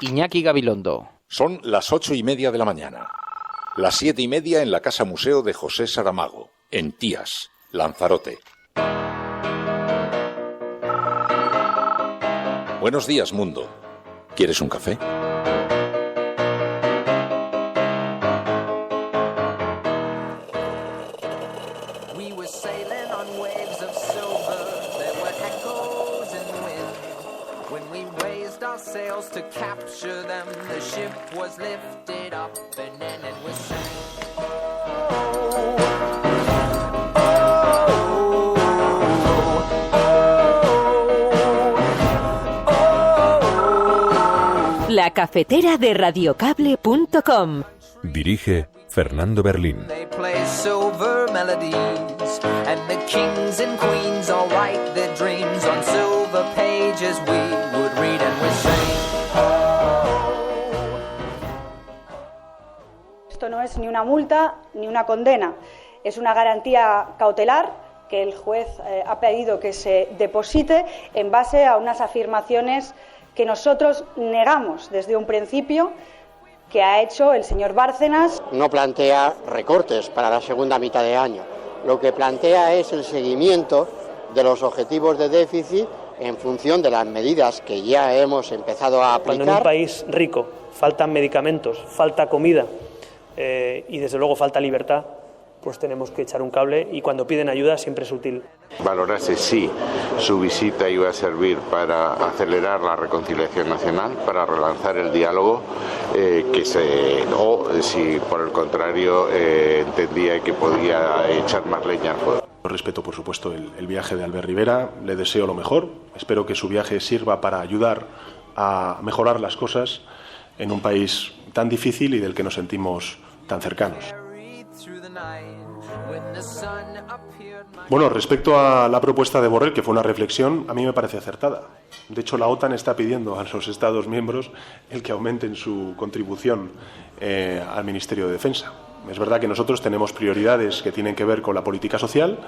Iñaki Gabilondo. Son las 8:30 de la mañana. Las 7:30 en la Casa Museo de José Saramago, en Tías, Lanzarote. Buenos días, mundo. ¿Quieres un café? To capture them, the ship was lifted up and then it was sank. La cafetera de radiocable.com. Dirige Fernando Berlín. They play silver melodies and the kings and queens all write their dreams on silver pages we would read and we sing. Esto no es ni una multa ni una condena, es una garantía cautelar que el juez ha pedido que se deposite en base a unas afirmaciones que nosotros negamos desde un principio que ha hecho el señor Bárcenas. No plantea recortes para la segunda mitad de año, lo que plantea es el seguimiento de los objetivos de déficit en función de las medidas que ya hemos empezado a aplicar. Cuando en un país rico faltan medicamentos, falta comida, y desde luego falta libertad, pues tenemos que echar un cable y cuando piden ayuda siempre es útil. Valorase si su visita iba a servir para acelerar la reconciliación nacional, para relanzar el diálogo, o si por el contrario entendía que podía echar más leña al fuego. Respeto, por supuesto, el viaje de Albert Rivera, le deseo lo mejor, espero que su viaje sirva para ayudar a mejorar las cosas en un país tan difícil y del que nos sentimos tan cercanos. Bueno, respecto a la propuesta de Borrell, que fue una reflexión, a mí me parece acertada. De hecho, la OTAN está pidiendo a los Estados miembros el que aumenten su contribución al Ministerio de Defensa. Es verdad que nosotros tenemos prioridades que tienen que ver con la política social,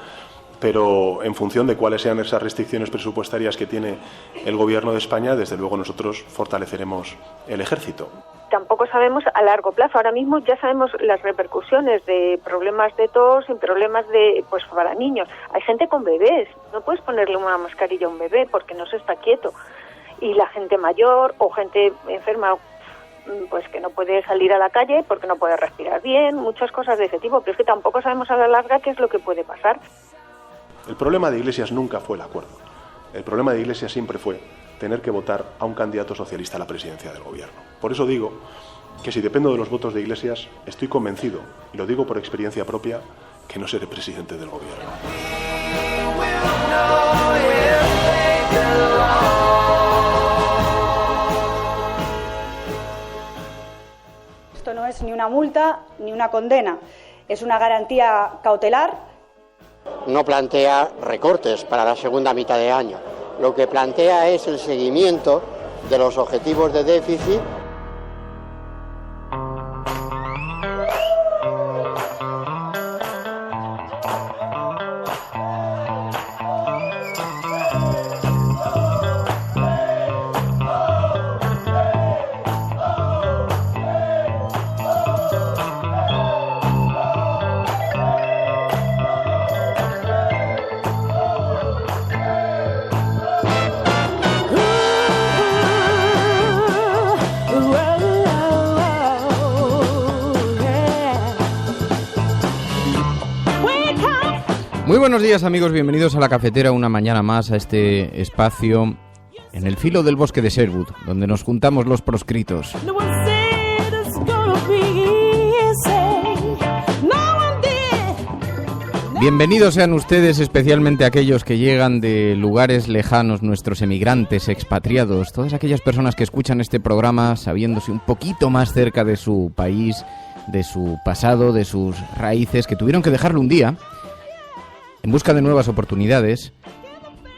pero en función de cuáles sean esas restricciones presupuestarias que tiene el Gobierno de España, desde luego nosotros fortaleceremos el ejército. Tampoco sabemos a largo plazo. Ahora mismo ya sabemos las repercusiones de problemas de tos y problemas pues para niños. Hay gente con bebés. No puedes ponerle una mascarilla a un bebé porque no se está quieto. Y la gente mayor o gente enferma, pues que no puede salir a la calle porque no puede respirar bien, muchas cosas de ese tipo. Pero es que tampoco sabemos a la larga qué es lo que puede pasar. El problema de Iglesias nunca fue el acuerdo. El problema de Iglesias siempre fue tener que votar a un candidato socialista a la presidencia del gobierno. Por eso digo que si dependo de los votos de Iglesias, estoy convencido, y lo digo por experiencia propia, que no seré presidente del gobierno. Esto no es ni una multa ni una condena, es una garantía cautelar. No plantea recortes para la segunda mitad de año, lo que plantea es el seguimiento de los objetivos de déficit. Muy buenos días, amigos, bienvenidos a La Cafetera una mañana más, a este espacio en el filo del bosque de Sherwood, donde nos juntamos los proscritos. Bienvenidos sean ustedes, especialmente aquellos que llegan de lugares lejanos, nuestros emigrantes, expatriados, todas aquellas personas que escuchan este programa sabiéndose un poquito más cerca de su país, de su pasado, de sus raíces, que tuvieron que dejarlo un día en busca de nuevas oportunidades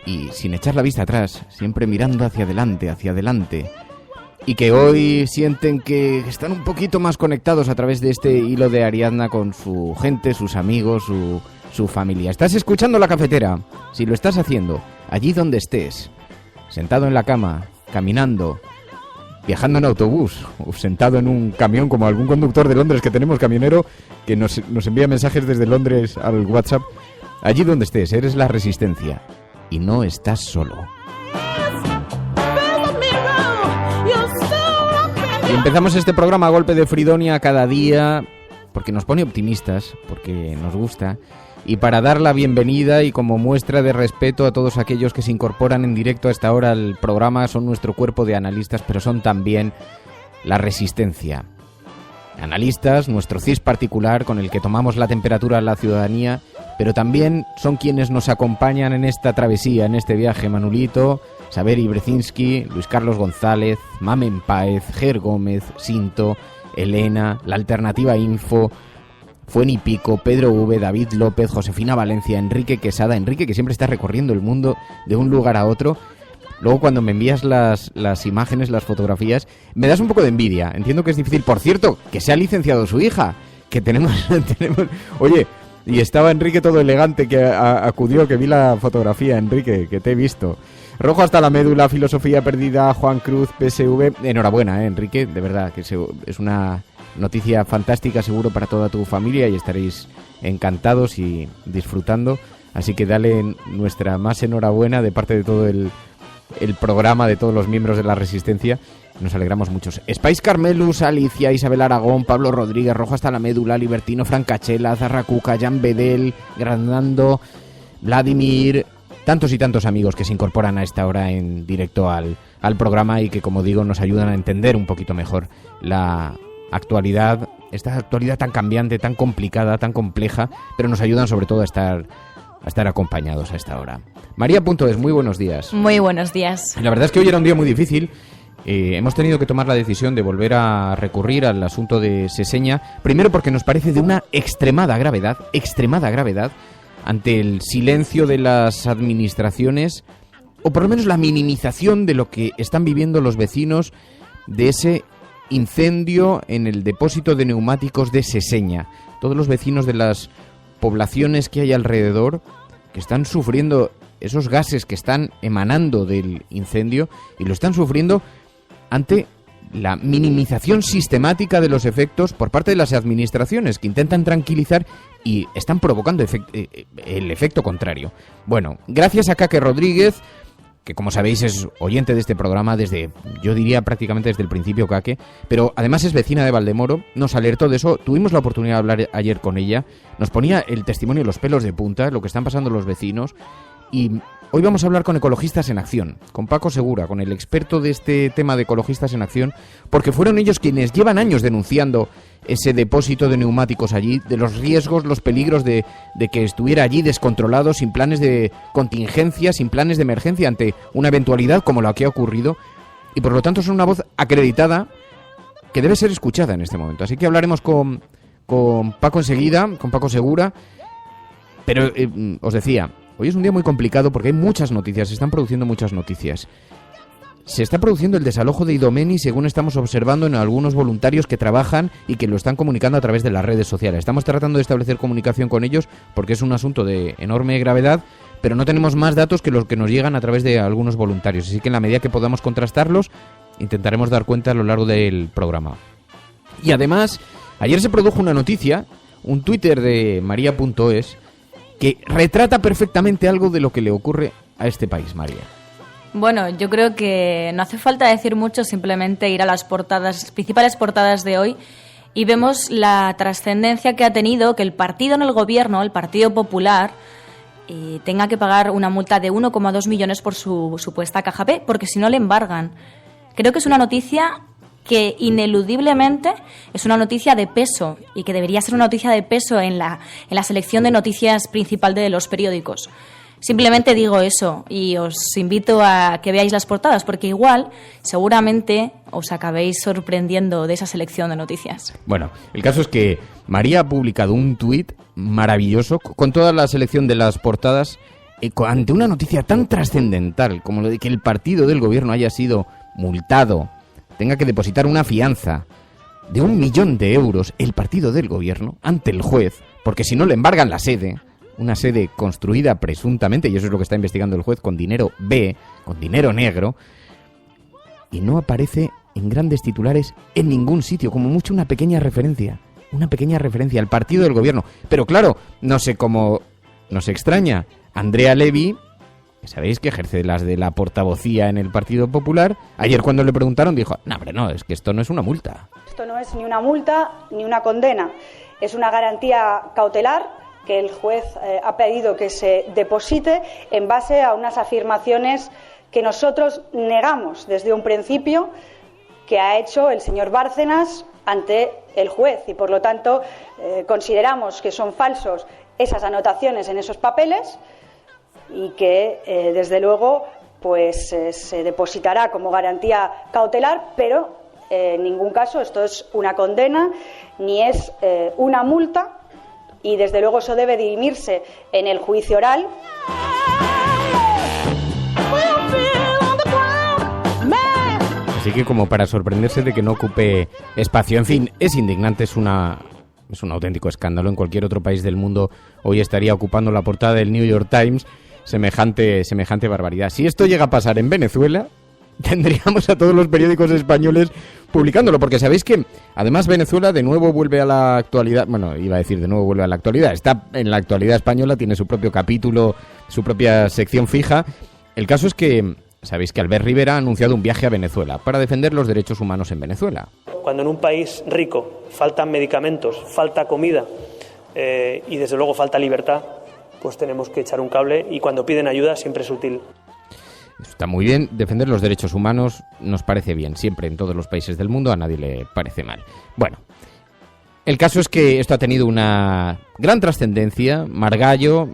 y sin echar la vista atrás, siempre mirando hacia adelante, y que hoy sienten que están un poquito más conectados a través de este hilo de Ariadna con su gente, sus amigos, su familia. ¿Estás escuchando La Cafetera? Si lo estás haciendo, allí donde estés, sentado en la cama, caminando, viajando en autobús o sentado en un camión, como algún conductor de Londres que tenemos, camionero, que nos envía mensajes desde Londres al WhatsApp. Allí donde estés, eres la Resistencia y no estás solo. Y empezamos este programa a golpe de Fridonia cada día, porque nos pone optimistas, porque nos gusta, y para dar la bienvenida y como muestra de respeto a todos aquellos que se incorporan en directo a esta hora al programa. Son nuestro cuerpo de analistas, pero son también la Resistencia. Analistas, nuestro CIS particular con el que tomamos la temperatura a la ciudadanía, pero también son quienes nos acompañan en esta travesía, en este viaje. Manolito, Saberi Brzezinski, Luis Carlos González, Mamen Páez, Ger Gómez, Sinto, Elena, La Alternativa Info, Fuenipico, Pedro V, David López, Josefina Valencia, Enrique Quesada. Enrique, que siempre está recorriendo el mundo de un lugar a otro. Luego cuando me envías las imágenes, las fotografías, me das un poco de envidia. Entiendo que es difícil. Por cierto, que se ha licenciado su hija, que tenemos... Oye, y estaba Enrique todo elegante, que acudió, que vi la fotografía, Enrique, que te he visto. Rojo hasta la médula, Filosofía Perdida, Juan Cruz, PSV. Enhorabuena, Enrique, de verdad, que es una noticia fantástica seguro para toda tu familia y estaréis encantados y disfrutando. Así que dale nuestra más enhorabuena de parte de todo el programa, de todos los miembros de la Resistencia. Nos alegramos muchos. Spice Carmelus, Alicia, Isabel Aragón, Pablo Rodríguez, Rojo hasta la médula, Libertino, Francachela, Zarracuca, Jan Bedel, Grandando, Vladimir, tantos y tantos amigos que se incorporan a esta hora en directo al programa y que, como digo, nos ayudan a entender un poquito mejor la actualidad, esta actualidad tan cambiante, tan complicada, tan compleja, pero nos ayudan sobre todo a estar acompañados a esta hora. María.es, muy buenos días. Muy buenos días. La verdad es que hoy era un día muy difícil. Hemos tenido que tomar la decisión de volver a recurrir al asunto de Seseña, primero porque nos parece de una extremada gravedad, ante el silencio de las administraciones, o por lo menos la minimización de lo que están viviendo los vecinos de ese incendio en el depósito de neumáticos de Seseña. Todos los vecinos de las poblaciones que hay alrededor que están sufriendo esos gases que están emanando del incendio, y lo están sufriendo ante la minimización sistemática de los efectos por parte de las administraciones, que intentan tranquilizar y están provocando el efecto contrario. Bueno, gracias a Kake Rodríguez, que como sabéis es oyente de este programa desde, yo diría prácticamente desde el principio, Kake, pero además es vecina de Valdemoro, nos alertó de eso, tuvimos la oportunidad de hablar ayer con ella, nos ponía el testimonio, los pelos de punta, lo que están pasando los vecinos, y hoy vamos a hablar con Ecologistas en Acción, con Paco Segura, con el experto de este tema de Ecologistas en Acción, porque fueron ellos quienes llevan años denunciando ese depósito de neumáticos allí, de los riesgos, los peligros de que estuviera allí descontrolado, sin planes de contingencia, sin planes de emergencia ante una eventualidad como la que ha ocurrido, y por lo tanto son una voz acreditada que debe ser escuchada en este momento. Así que hablaremos con Paco enseguida, con Paco Segura, pero os decía, hoy es un día muy complicado porque hay muchas noticias, se están produciendo muchas noticias. Se está produciendo el desalojo de Idomeni, según estamos observando en algunos voluntarios que trabajan y que lo están comunicando a través de las redes sociales. Estamos tratando de establecer comunicación con ellos porque es un asunto de enorme gravedad, pero no tenemos más datos que los que nos llegan a través de algunos voluntarios. Así que en la medida que podamos contrastarlos, intentaremos dar cuenta a lo largo del programa. Y además, ayer se produjo una noticia, un Twitter de María.es, que retrata perfectamente algo de lo que le ocurre a este país, María. Bueno, yo creo que no hace falta decir mucho, simplemente ir a las principales portadas de hoy, y vemos la trascendencia que ha tenido que el partido en el gobierno, el Partido Popular, tenga que pagar una multa de 1,2 millones por su supuesta caja P, porque si no le embargan. Creo que es una noticia que ineludiblemente es una noticia de peso y que debería ser una noticia de peso en la selección de noticias principal de los periódicos. Simplemente digo eso y os invito a que veáis las portadas, porque igual, seguramente, os acabéis sorprendiendo de esa selección de noticias. Bueno, el caso es que María ha publicado un tuit maravilloso con toda la selección de las portadas ante una noticia tan trascendental como lo de que el partido del gobierno haya sido multado, tenga que depositar una fianza de 1 millón de euros, el partido del gobierno, ante el juez, porque si no le embargan la sede, una sede construida presuntamente, y eso es lo que está investigando el juez, con dinero B, con dinero negro, y no aparece en grandes titulares en ningún sitio, como mucho una pequeña referencia al partido del gobierno. Pero claro, no sé cómo nos extraña, Andrea Levy, que sabéis que ejerce las de la portavocía en el Partido Popular, ayer cuando le preguntaron dijo, no, hombre, no, es que esto no es una multa. Esto no es ni una multa ni una condena, es una garantía cautelar que el juez ha pedido que se deposite en base a unas afirmaciones que nosotros negamos desde un principio que ha hecho el señor Bárcenas ante el juez y, por lo tanto, consideramos que son falsos esas anotaciones en esos papeles y que, desde luego, pues se depositará como garantía cautelar, pero en ningún caso esto es una condena ni es una multa y, desde luego, eso debe dirimirse en el juicio oral. Así que, como para sorprenderse de que no ocupe espacio, en fin, es indignante, es un auténtico escándalo. En cualquier otro país del mundo hoy estaría ocupando la portada del New York Times semejante barbaridad. Si esto llega a pasar en Venezuela, tendríamos a todos los periódicos españoles publicándolo, porque sabéis que además Venezuela de nuevo vuelve a la actualidad, bueno, iba a decir de nuevo vuelve a la actualidad, está en la actualidad española, tiene su propio capítulo, su propia sección fija. El caso es que sabéis que Albert Rivera ha anunciado un viaje a Venezuela para defender los derechos humanos en Venezuela. Cuando en un país rico faltan medicamentos, falta comida y desde luego falta libertad, pues tenemos que echar un cable y cuando piden ayuda siempre es útil. Está muy bien, defender los derechos humanos nos parece bien, siempre en todos los países del mundo, a nadie le parece mal. Bueno, el caso es que esto ha tenido una gran trascendencia. Margallo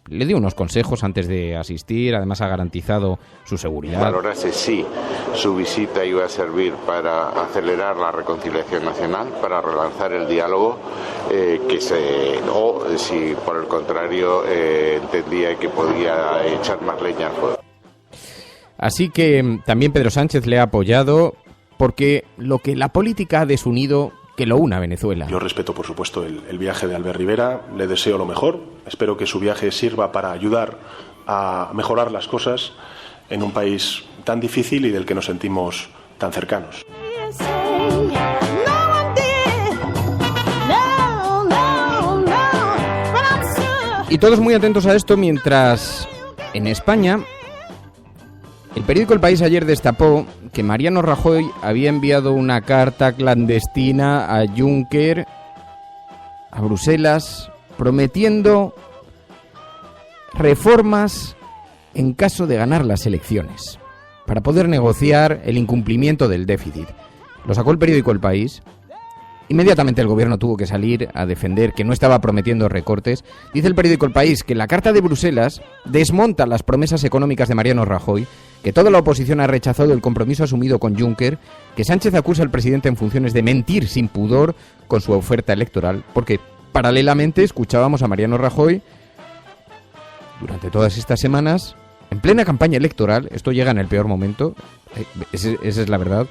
le dio unos consejos antes de asistir, además ha garantizado su seguridad. Valorase si su visita iba a servir para acelerar la reconciliación nacional, para relanzar el diálogo, o si por el contrario entendía que podía echar más leña al fuego. Así que también Pedro Sánchez le ha apoyado porque lo que la política ha desunido, que lo una a Venezuela. Yo respeto, por supuesto, el viaje de Albert Rivera, le deseo lo mejor, espero que su viaje sirva para ayudar a mejorar las cosas en un país tan difícil y del que nos sentimos tan cercanos. Y todos muy atentos a esto mientras en España el periódico El País ayer destapó que Mariano Rajoy había enviado una carta clandestina a Juncker, a Bruselas, prometiendo reformas en caso de ganar las elecciones, para poder negociar el incumplimiento del déficit. Lo sacó el periódico El País. Inmediatamente el gobierno tuvo que salir a defender que no estaba prometiendo recortes. Dice el periódico El País que la carta de Bruselas desmonta las promesas económicas de Mariano Rajoy, que toda la oposición ha rechazado el compromiso asumido con Juncker, que Sánchez acusa al presidente en funciones de mentir sin pudor con su oferta electoral, porque paralelamente escuchábamos a Mariano Rajoy durante todas estas semanas, en plena campaña electoral. Esto llega en el peor momento, esa es la verdad.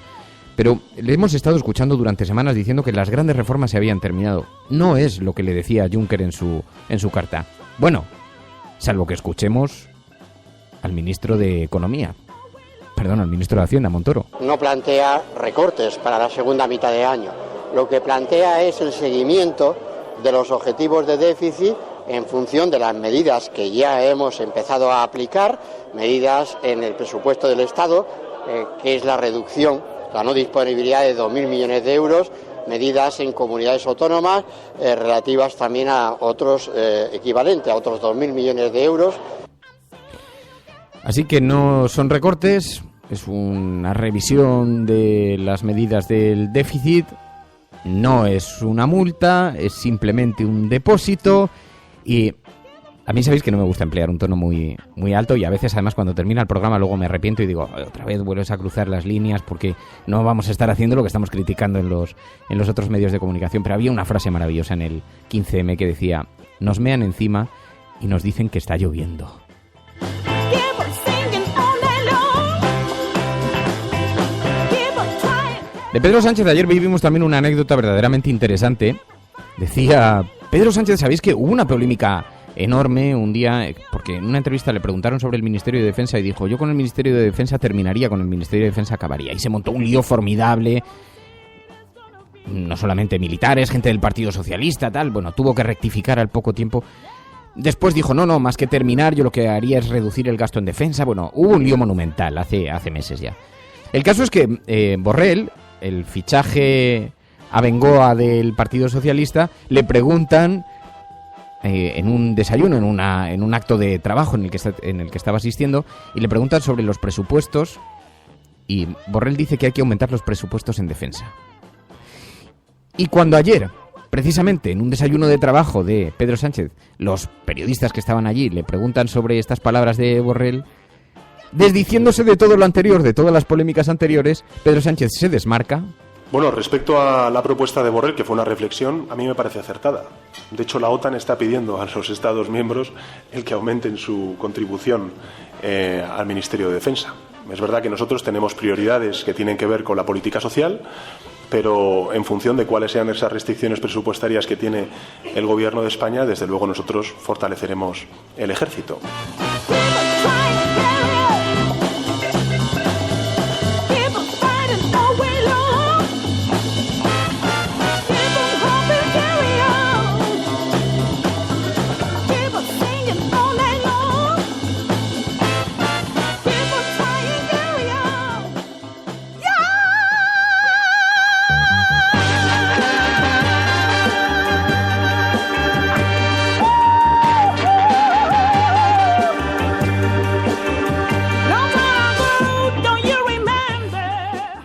Pero le hemos estado escuchando durante semanas diciendo que las grandes reformas se habían terminado. No es lo que le decía Juncker en su carta. Bueno, salvo que escuchemos al ministro de Economía. Perdón, al ministro de Hacienda, Montoro. No plantea recortes para la segunda mitad de año. Lo que plantea es el seguimiento de los objetivos de déficit en función de las medidas que ya hemos empezado a aplicar, medidas en el presupuesto del Estado, que es la reducción, la no disponibilidad de 2.000 millones de euros, medidas en comunidades autónomas relativas también a otros equivalentes, a otros 2.000 millones de euros. Así que no son recortes, es una revisión de las medidas del déficit, no es una multa, es simplemente un depósito. Y a mí sabéis que no me gusta emplear un tono muy, muy alto, y a veces además cuando termina el programa luego me arrepiento y digo, otra vez vuelves a cruzar las líneas porque no vamos a estar haciendo lo que estamos criticando en los otros medios de comunicación. Pero había una frase maravillosa en el 15M que decía: nos mean encima y nos dicen que está lloviendo. De Pedro Sánchez ayer vivimos también una anécdota verdaderamente interesante. Decía Pedro Sánchez, ¿sabéis que hubo una polémica enorme un día, porque en una entrevista le preguntaron sobre el Ministerio de Defensa y dijo, yo con el Ministerio de Defensa terminaría, con el Ministerio de Defensa acabaría. Y se montó un lío formidable, no solamente militares, gente del Partido Socialista, tal, bueno, tuvo que rectificar al poco tiempo. Después dijo, no, más que terminar, yo lo que haría es reducir el gasto en defensa. Bueno, hubo un lío monumental hace meses ya. El caso es que Borrell, el fichaje a Bengoa del Partido Socialista, le preguntan en un desayuno, en un acto de trabajo en el que estaba asistiendo, y le preguntan sobre los presupuestos, y Borrell dice que hay que aumentar los presupuestos en defensa. Y cuando ayer, precisamente en un desayuno de trabajo de Pedro Sánchez, los periodistas que estaban allí le preguntan sobre estas palabras de Borrell, desdiciéndose de todo lo anterior, de todas las polémicas anteriores, Pedro Sánchez se desmarca. Bueno, respecto a la propuesta de Borrell, que fue una reflexión, a mí me parece acertada. De hecho, la OTAN está pidiendo a los Estados miembros el que aumenten su contribución al Ministerio de Defensa. Es verdad que nosotros tenemos prioridades que tienen que ver con la política social, pero en función de cuáles sean esas restricciones presupuestarias que tiene el Gobierno de España, desde luego nosotros fortaleceremos el ejército.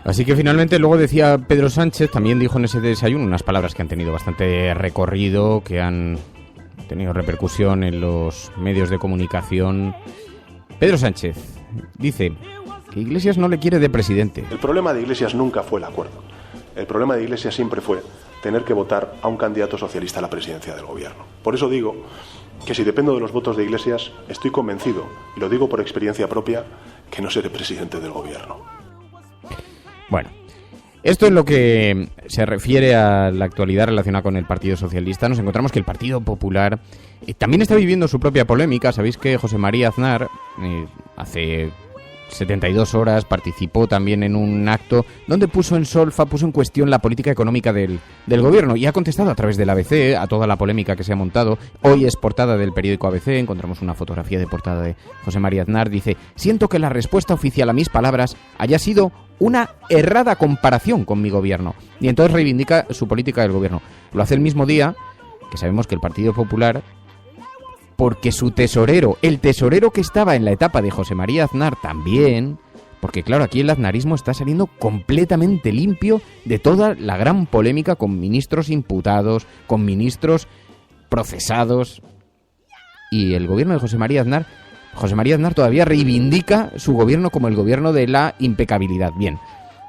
Así que finalmente luego decía Pedro Sánchez, también dijo en ese desayuno unas palabras que han tenido bastante recorrido, que han tenido repercusión en los medios de comunicación. Pedro Sánchez dice que Iglesias no le quiere de presidente. El problema de Iglesias nunca fue el acuerdo. El problema de Iglesias siempre fue tener que votar a un candidato socialista a la presidencia del Gobierno. Por eso digo que si dependo de los votos de Iglesias, estoy convencido, y lo digo por experiencia propia, que no seré presidente del Gobierno. Bueno, esto es lo que se refiere a la actualidad relacionada con el Partido Socialista. Nos encontramos que el Partido Popular también está viviendo su propia polémica. Sabéis que José María Aznar hace 72 horas participó también en un acto donde puso en cuestión la política económica del gobierno y ha contestado a través del ABC a toda la polémica que se ha montado. Hoy es portada del periódico ABC, encontramos una fotografía de portada de José María Aznar. Dice, siento que la respuesta oficial a mis palabras haya sido una errada comparación con mi gobierno. Y entonces reivindica su política del gobierno. Lo hace el mismo día que sabemos que el Partido Popular, porque su tesorero, el tesorero que estaba en la etapa de José María Aznar también, porque claro, aquí el aznarismo está saliendo completamente limpio de toda la gran polémica con ministros imputados, con ministros procesados, y el gobierno de José María Aznar todavía reivindica su gobierno como el gobierno de la impecabilidad. Bien,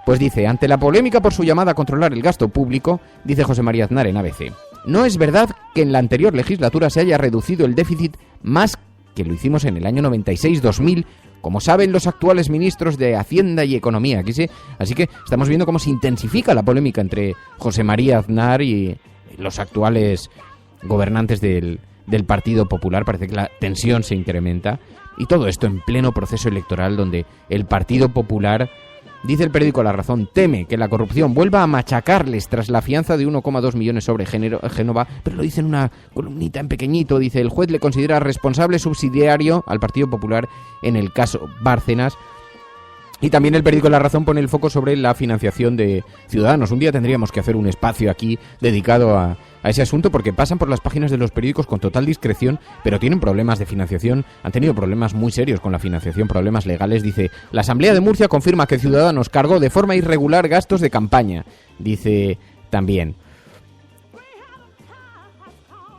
pues dice, ante la polémica por su llamada a controlar el gasto público, dice José María Aznar en ABC, no es verdad que en la anterior legislatura se haya reducido el déficit más que lo hicimos en el año 96-2000, como saben los actuales ministros de Hacienda y Economía. Así que estamos viendo cómo se intensifica la polémica entre José María Aznar y los actuales gobernantes del Partido Popular. Parece que la tensión se incrementa. Y todo esto en pleno proceso electoral donde el Partido Popular, dice el periódico La Razón, teme que la corrupción vuelva a machacarles tras la fianza de 1,2 millones sobre Génova, pero lo dice en una columnita en pequeñito. Dice, el juez le considera responsable subsidiario al Partido Popular en el caso Bárcenas. Y también el periódico La Razón pone el foco sobre la financiación de Ciudadanos. Un día tendríamos que hacer un espacio aquí dedicado a ese asunto, porque pasan por las páginas de los periódicos con total discreción, pero tienen problemas de financiación, han tenido problemas muy serios con la financiación, problemas legales. Dice, la Asamblea de Murcia confirma que Ciudadanos cargó de forma irregular gastos de campaña. Dice también.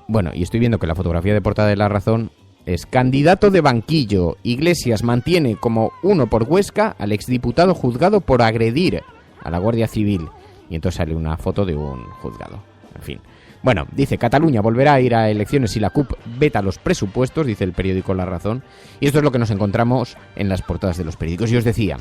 Bueno, y estoy viendo que la fotografía de portada de La Razón es candidato de banquillo. Iglesias mantiene como uno por Huesca al exdiputado juzgado por agredir a la Guardia Civil. Y entonces sale una foto de un juzgado. En fin. Bueno, dice, Cataluña volverá a ir a elecciones si la CUP veta los presupuestos, dice el periódico La Razón. Y esto es lo que nos encontramos en las portadas de los periódicos. Y os decía,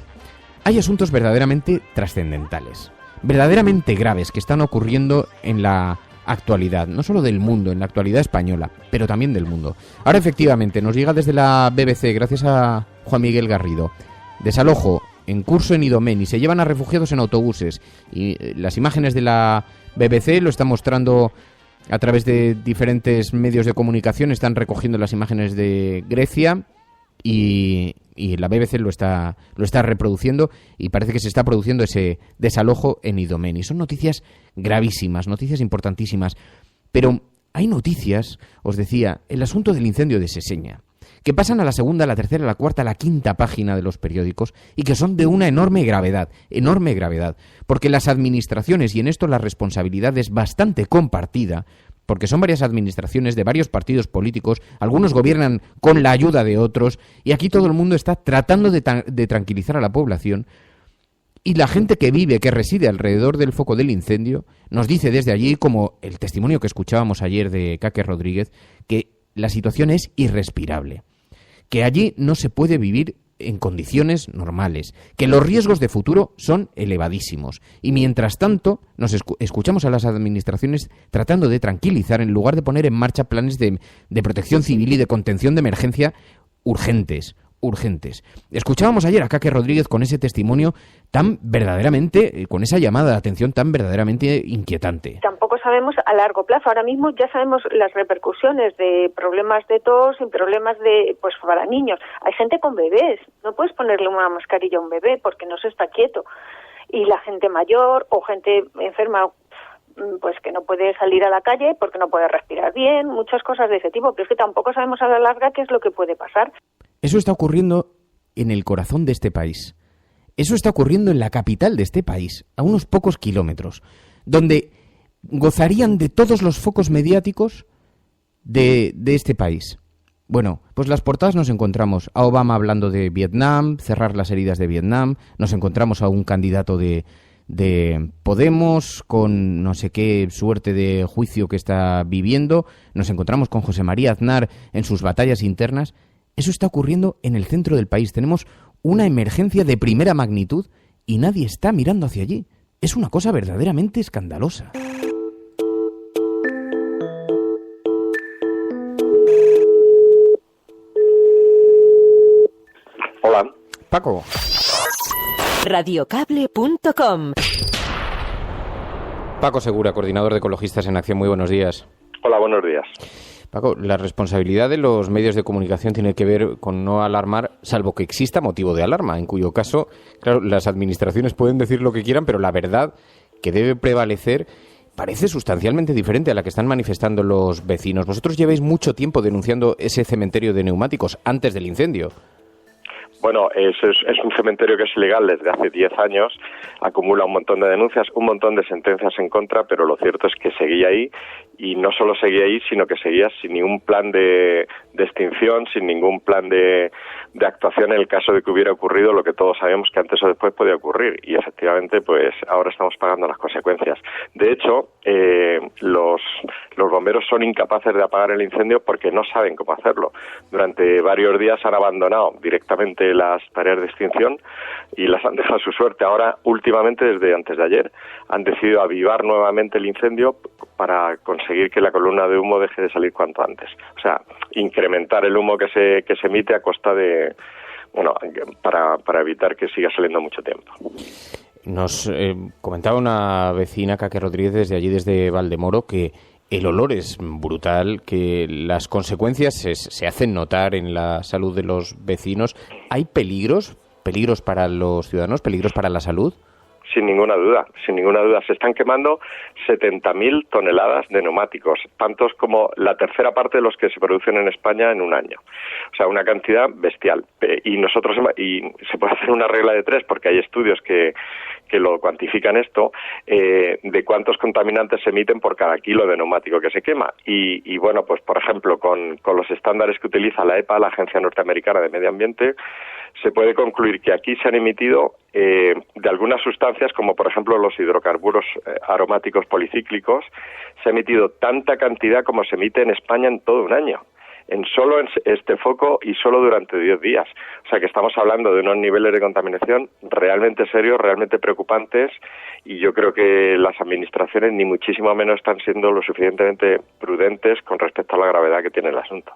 hay asuntos verdaderamente trascendentales, verdaderamente graves, que están ocurriendo en la actualidad, no solo del mundo, en la actualidad española, pero también del mundo. Ahora efectivamente nos llega desde la BBC, gracias a Juan Miguel Garrido, desalojo en curso en Idomeni, se llevan a refugiados en autobuses y las imágenes de la BBC lo están mostrando a través de diferentes medios de comunicación, están recogiendo las imágenes de Grecia y la BBC lo está reproduciendo y parece que se está produciendo ese desalojo en Idomeni. Son noticias gravísimas, noticias importantísimas, pero hay noticias, os decía, el asunto del incendio de Seseña, que pasan a la segunda, a la tercera, a la cuarta, a la quinta página de los periódicos y que son de una enorme gravedad, porque las administraciones, y en esto la responsabilidad es bastante compartida, porque son varias administraciones de varios partidos políticos, algunos gobiernan con la ayuda de otros, y aquí todo el mundo está tratando de tranquilizar a la población, y la gente que vive, que reside alrededor del foco del incendio, nos dice desde allí, como el testimonio que escuchábamos ayer de Kake Rodríguez, que la situación es irrespirable, que allí no se puede vivir en condiciones normales, que los riesgos de futuro son elevadísimos. Y mientras tanto, nos escuchamos a las administraciones tratando de tranquilizar en lugar de poner en marcha planes de protección civil y de contención de emergencia urgentes. Escuchábamos ayer a Kake Rodríguez con ese testimonio tan verdaderamente, con esa llamada de atención tan verdaderamente inquietante. Tampoco sabemos a largo plazo. Ahora mismo ya sabemos las repercusiones de problemas de tos y problemas pues para niños. Hay gente con bebés. No puedes ponerle una mascarilla a un bebé porque no se está quieto. Y la gente mayor o gente enferma, pues que no puede salir a la calle porque no puede respirar bien, muchas cosas de ese tipo. Pero es que tampoco sabemos a la larga qué es lo que puede pasar. Eso está ocurriendo en el corazón de este país. Eso está ocurriendo en la capital de este país, a unos pocos kilómetros, donde gozarían de todos los focos mediáticos de este país. Bueno, pues las portadas nos encontramos a Obama hablando de Vietnam, cerrar las heridas de Vietnam, nos encontramos a un candidato de Podemos con no sé qué suerte de juicio que está viviendo, nos encontramos con José María Aznar en sus batallas internas. Eso está ocurriendo en el centro del país. Tenemos una emergencia de primera magnitud y nadie está mirando hacia allí. Es una cosa verdaderamente escandalosa. Hola. Paco. Radiocable.com. Paco Segura, coordinador de Ecologistas en Acción. Muy buenos días. Hola, buenos días. Paco, la responsabilidad de los medios de comunicación tiene que ver con no alarmar, salvo que exista motivo de alarma, en cuyo caso, claro, las administraciones pueden decir lo que quieran, pero la verdad que debe prevalecer parece sustancialmente diferente a la que están manifestando los vecinos. Vosotros lleváis mucho tiempo denunciando ese cementerio de neumáticos antes del incendio. Bueno, es un cementerio que es ilegal desde hace 10 años, acumula un montón de denuncias, un montón de sentencias en contra, pero lo cierto es que seguía ahí, y no solo seguía ahí, sino que seguía sin ningún plan de extinción, sin ningún plan de actuación en el caso de que hubiera ocurrido lo que todos sabemos que antes o después podía ocurrir, y efectivamente pues ahora estamos pagando las consecuencias. De hecho, los bomberos son incapaces de apagar el incendio porque no saben cómo hacerlo. Durante varios días han abandonado directamente las tareas de extinción y las han dejado a su suerte. Ahora, últimamente, desde antes de ayer, han decidido avivar nuevamente el incendio para conseguir que la columna de humo deje de salir cuanto antes. O sea, incrementar el humo que se emite a costa de, para evitar que siga saliendo mucho tiempo. Nos comentaba una vecina, Kake Rodríguez, desde allí, desde Valdemoro, que el olor es brutal, que las consecuencias se hacen notar en la salud de los vecinos. ¿Hay peligros para los ciudadanos, peligros para la salud? Sin ninguna duda. Se están quemando 70.000 toneladas de neumáticos, tantos como la tercera parte de los que se producen en España en un año. O sea, una cantidad bestial. Y se puede hacer una regla de 3 porque hay estudios que lo cuantifican esto, de cuántos contaminantes se emiten por cada kilo de neumático que se quema. Y bueno, pues por ejemplo, con los estándares que utiliza la EPA, la Agencia Norteamericana de Medio Ambiente, se puede concluir que aquí se han emitido de algunas sustancias, como por ejemplo los hidrocarburos aromáticos policíclicos, se ha emitido tanta cantidad como se emite en España en todo un año. solo en este foco y solo durante 10 días. O sea que estamos hablando de unos niveles de contaminación realmente serios, realmente preocupantes, y yo creo que las administraciones ni muchísimo menos están siendo lo suficientemente prudentes con respecto a la gravedad que tiene el asunto.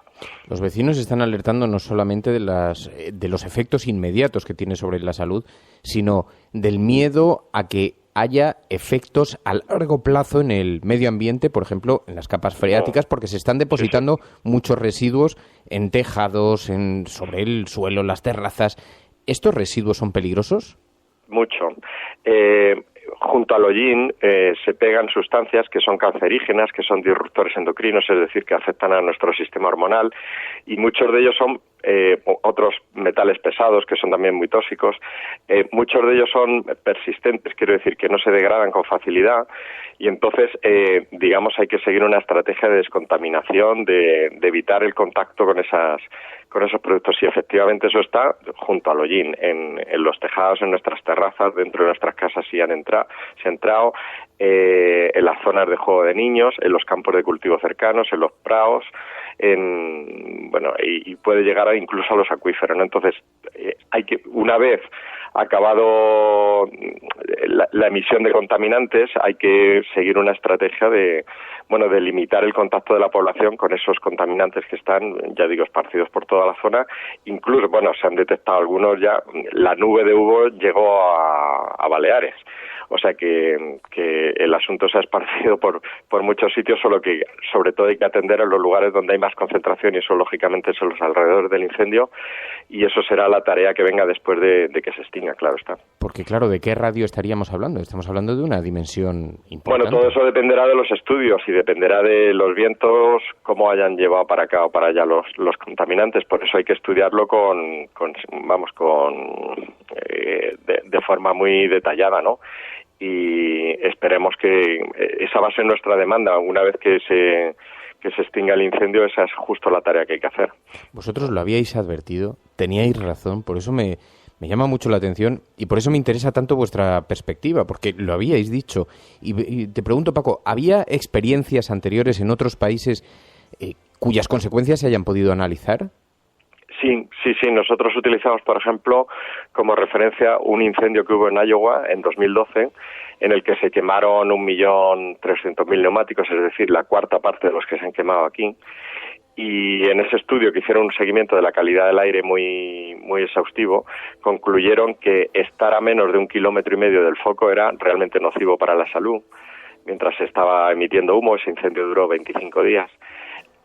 Los vecinos están alertando no solamente de los efectos inmediatos que tiene sobre la salud, sino del miedo a que haya efectos a largo plazo en el medio ambiente, por ejemplo, en las capas freáticas, porque se están depositando muchos residuos en tejados, sobre el suelo, las terrazas. ¿Estos residuos son peligrosos? Mucho. Junto al hollín se pegan sustancias que son cancerígenas, que son disruptores endocrinos, es decir, que afectan a nuestro sistema hormonal, y muchos de ellos son otros metales pesados que son también muy tóxicos. Muchos de ellos son persistentes, quiero decir que no se degradan con facilidad, y entonces digamos hay que seguir una estrategia de descontaminación, de evitar el contacto con esos productos, y efectivamente eso está junto al hollín, en los tejados, en nuestras terrazas, dentro de nuestras casas se ha entrado, en las zonas de juego de niños, en los campos de cultivo cercanos, en los prados, y puede llegar incluso a los acuíferos, ¿no? Entonces hay que, una vez acabado la emisión de contaminantes, hay que seguir una estrategia de limitar el contacto de la población con esos contaminantes que están, ya digo, esparcidos por toda la zona. Incluso, se han detectado algunos ya, la nube de humo llegó a Baleares. O sea que el asunto se ha esparcido por muchos sitios, solo que sobre todo hay que atender a los lugares donde hay más concentración, y eso lógicamente son los alrededores del incendio, y eso será la tarea que venga después de que se extinga, claro está. Porque claro, ¿de qué radio estaríamos hablando? Estamos hablando de una dimensión importante. Todo eso dependerá de los estudios y dependerá de los vientos, cómo hayan llevado para acá o para allá los contaminantes. Por eso hay que estudiarlo de forma muy detallada, ¿no? Y esperemos que esa va a ser nuestra demanda. Una vez que se extinga el incendio, esa es justo la tarea que hay que hacer. Vosotros lo habíais advertido, teníais razón, por eso me llama mucho la atención y por eso me interesa tanto vuestra perspectiva, porque lo habíais dicho. Y te pregunto, Paco, ¿había experiencias anteriores en otros países cuyas consecuencias se hayan podido analizar? Sí. Nosotros utilizamos, por ejemplo, como referencia un incendio que hubo en Iowa en 2012, en el que se quemaron 1.300.000 neumáticos, es decir, la cuarta parte de los que se han quemado aquí. Y en ese estudio, que hicieron un seguimiento de la calidad del aire muy, muy exhaustivo, concluyeron que estar a menos de 1,5 kilómetros del foco era realmente nocivo para la salud. Mientras se estaba emitiendo humo, ese incendio duró 25 días.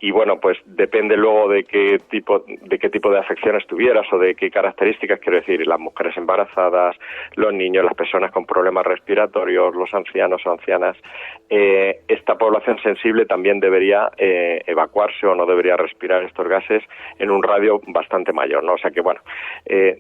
Y pues depende luego de qué tipo de afecciones tuvieras o de qué características, quiero decir, las mujeres embarazadas, los niños, las personas con problemas respiratorios, los ancianos o ancianas. Esta población sensible también debería evacuarse o no debería respirar estos gases en un radio bastante mayor, ¿no? O sea que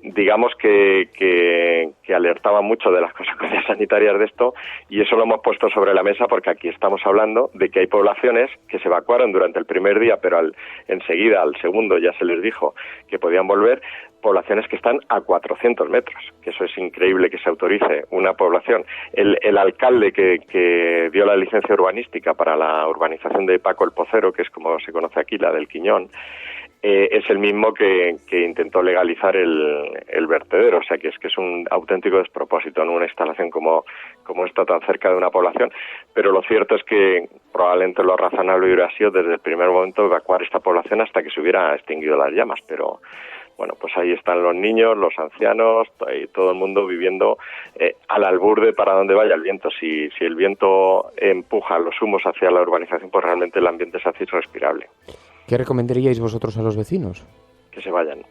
digamos que alertaba mucho de las consecuencias sanitarias de esto, y eso lo hemos puesto sobre la mesa porque aquí estamos hablando de que hay poblaciones que se evacuaron durante el primer día, pero enseguida, al segundo, ya se les dijo que podían volver, poblaciones que están a 400 metros, que eso es increíble que se autorice una población. El alcalde que dio la licencia urbanística para la urbanización de Paco el Pocero, que es como se conoce aquí, la del Quiñón, es el mismo que intentó legalizar el vertedero. O sea que es un auténtico despropósito en una instalación como esta, tan cerca de una población. Pero lo cierto es que probablemente lo razonable hubiera sido desde el primer momento evacuar esta población hasta que se hubiera extinguido las llamas, pero pues ahí están los niños, los ancianos, y todo el mundo viviendo al albur de para dónde vaya el viento. Si el viento empuja los humos hacia la urbanización, pues realmente el ambiente se hace irrespirable. ¿Qué recomendaríais vosotros a los vecinos? Que se vayan,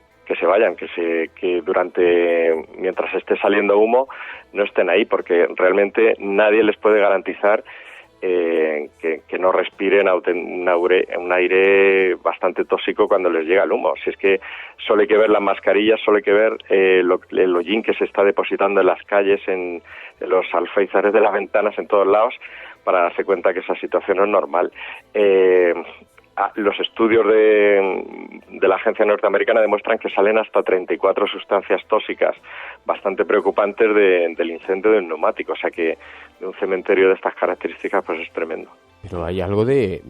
mientras esté saliendo humo, no estén ahí, porque realmente nadie les puede garantizar que no respiren un aire bastante tóxico cuando les llega el humo. Si es que solo hay que ver las mascarillas, solo hay que ver el hollín que se está depositando en las calles, en los alféizares de las ventanas, en todos lados, para darse cuenta que esa situación no es normal. Los estudios de la agencia norteamericana demuestran que salen hasta 34 sustancias tóxicas bastante preocupantes del incendio del neumático. O sea que de un cementerio de estas características pues es tremendo. Pero hay algo de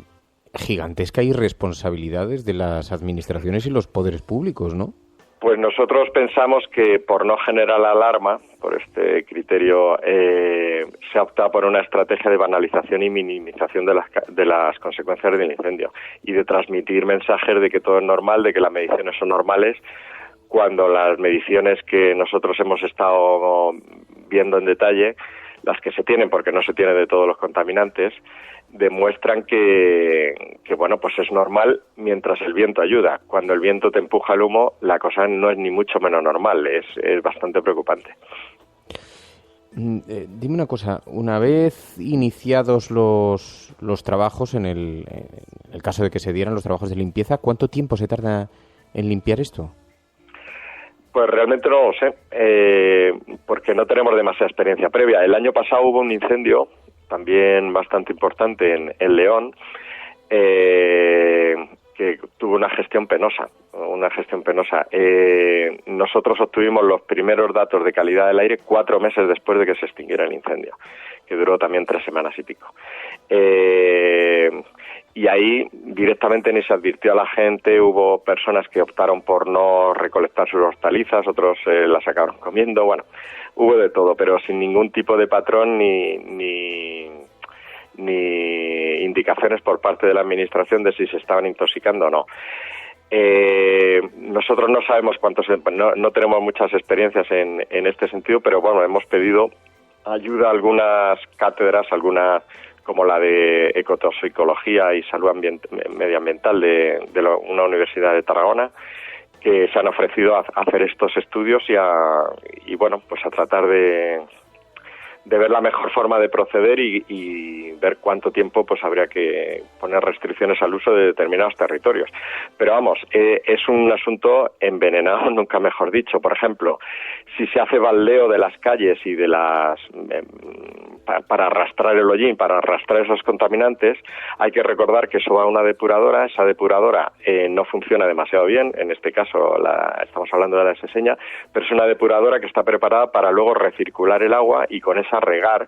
gigantesca irresponsabilidad de las administraciones y los poderes públicos, ¿no? Pues nosotros pensamos que por no generar alarma, por este criterio, se ha optado por una estrategia de banalización y minimización de las consecuencias del incendio y de transmitir mensajes de que todo es normal, de que las mediciones son normales, cuando las mediciones que nosotros hemos estado viendo en detalle, las que se tienen, porque no se tiene de todos los contaminantes, demuestran que bueno, pues es normal mientras el viento ayuda. Cuando el viento te empuja el humo, la cosa no es ni mucho menos normal, es bastante preocupante. Dime una cosa, una vez iniciados los trabajos, en el caso de que se dieran los trabajos de limpieza, ¿cuánto tiempo se tarda en limpiar esto? Pues realmente no lo sé, porque no tenemos demasiada experiencia previa. El año pasado hubo un incendio también bastante importante en León, que tuvo una gestión penosa. Nosotros obtuvimos los primeros datos de calidad del aire 4 meses después de que se extinguiera el incendio, que duró también 3 semanas y pico. Y ahí directamente ni se advirtió a la gente, hubo personas que optaron por no recolectar sus hortalizas, otros las acabaron comiendo, bueno, hubo de todo, pero sin ningún tipo de patrón ni indicaciones por parte de la administración de si se estaban intoxicando o no. Nosotros no sabemos no tenemos muchas experiencias en este sentido, pero bueno, hemos pedido ayuda a algunas cátedras, como la de ecotoxicología y salud medioambiental de una universidad de Tarragona, que se han ofrecido a hacer estos estudios y bueno, pues a tratar de ver la mejor forma de proceder y ver cuánto tiempo pues habría que poner restricciones al uso de determinados territorios. Pero vamos, es un asunto envenenado, nunca mejor dicho. Por ejemplo, si se hace baldeo de las calles y de para arrastrar el hollín, para arrastrar esos contaminantes, hay que recordar que eso va a una depuradora. Esa depuradora no funciona demasiado bien, en este caso estamos hablando de la Seseña, pero es una depuradora que está preparada para luego recircular el agua y con esa regar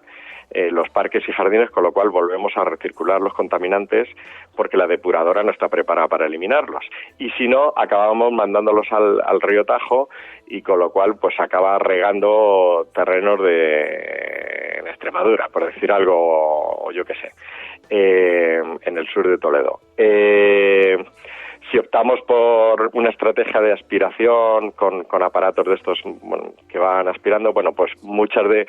los parques y jardines, con lo cual volvemos a recircular los contaminantes porque la depuradora no está preparada para eliminarlos. Y si no, acabamos mandándolos al río Tajo y con lo cual pues acaba regando terrenos en Extremadura, por decir algo, o yo qué sé, en el sur de Toledo. Si optamos por una estrategia de aspiración con aparatos de estos que van aspirando, bueno, pues muchas de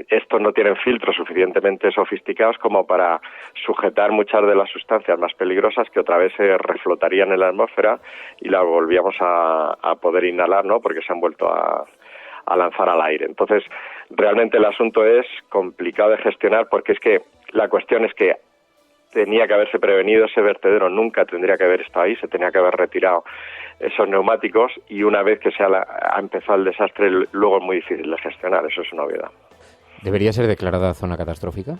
estos no tienen filtros suficientemente sofisticados como para sujetar muchas de las sustancias más peligrosas que otra vez se reflotarían en la atmósfera y las volvíamos a poder inhalar, ¿no? Porque se han vuelto a lanzar al aire. Entonces, realmente el asunto es complicado de gestionar porque es que la cuestión es que tenía que haberse prevenido, ese vertedero nunca tendría que haber estado ahí, se tenía que haber retirado esos neumáticos y una vez que ha empezado el desastre, luego es muy difícil de gestionar, eso es una obviedad. ¿Debería ser declarada zona catastrófica?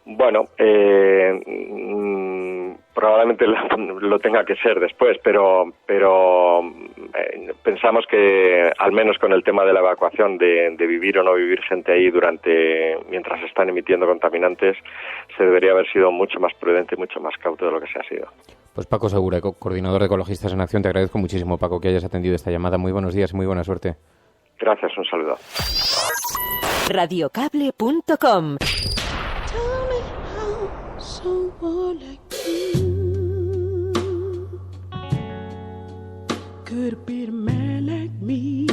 Bueno, probablemente lo tenga que ser después, pero pensamos que al menos con el tema de la evacuación, de vivir o no vivir gente ahí mientras se están emitiendo contaminantes, se debería haber sido mucho más prudente y mucho más cauto de lo que se ha sido. Pues Paco Segura, coordinador de Ecologistas en Acción, te agradezco muchísimo, Paco, que hayas atendido esta llamada. Muy buenos días y muy buena suerte. Gracias, un saludo. Radiocable.com. Someone like you could be a man like me.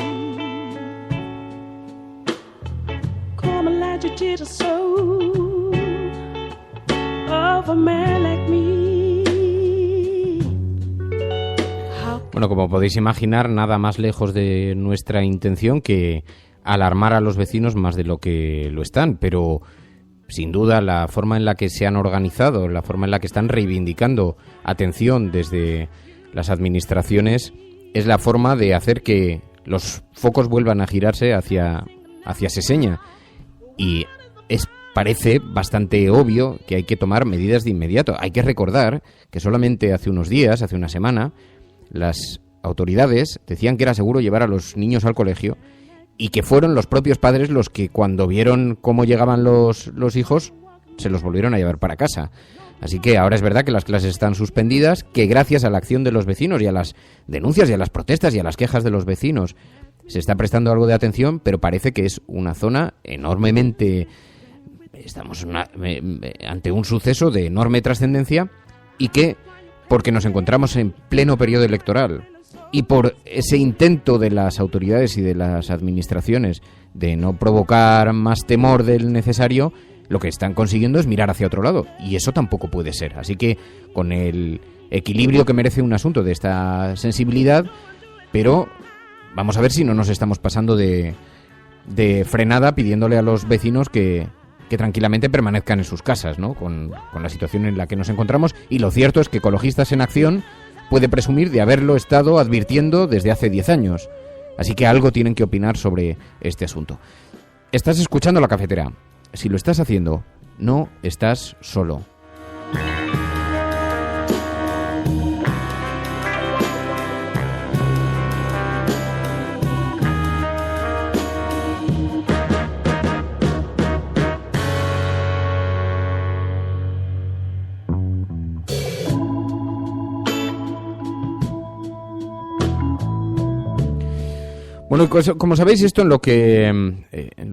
Come and let you to the soul of a man like me. Bueno, como podéis imaginar, nada más lejos de nuestra intención que alarmar a los vecinos más de lo que lo están, pero sin duda la forma en la que se han organizado, la forma en la que están reivindicando atención desde las administraciones es la forma de hacer que los focos vuelvan a girarse hacia Seseña. Y parece bastante obvio que hay que tomar medidas de inmediato. Hay que recordar que solamente hace unos días, hace una semana, las autoridades decían que era seguro llevar a los niños al colegio y que fueron los propios padres los que cuando vieron cómo llegaban los hijos se los volvieron a llevar para casa. Así que ahora es verdad que las clases están suspendidas, que gracias a la acción de los vecinos y a las denuncias y a las protestas y a las quejas de los vecinos se está prestando algo de atención, pero parece que es una zona enormemente... Estamos ante un suceso de enorme trascendencia y que, porque nos encontramos en pleno periodo electoral y por ese intento de las autoridades y de las administraciones de no provocar más temor del necesario, lo que están consiguiendo es mirar hacia otro lado, y eso tampoco puede ser. Así que, con el equilibrio que merece un asunto de esta sensibilidad, pero vamos a ver si no nos estamos pasando de frenada pidiéndole a los vecinos que tranquilamente permanezcan en sus casas, ¿no? Con la situación en la que nos encontramos. Y lo cierto es que Ecologistas en Acción puede presumir de haberlo estado advirtiendo desde hace 10 años. Así que algo tienen que opinar sobre este asunto. Estás escuchando La Cafetera. Si lo estás haciendo, no estás solo. Bueno, como sabéis, esto en lo que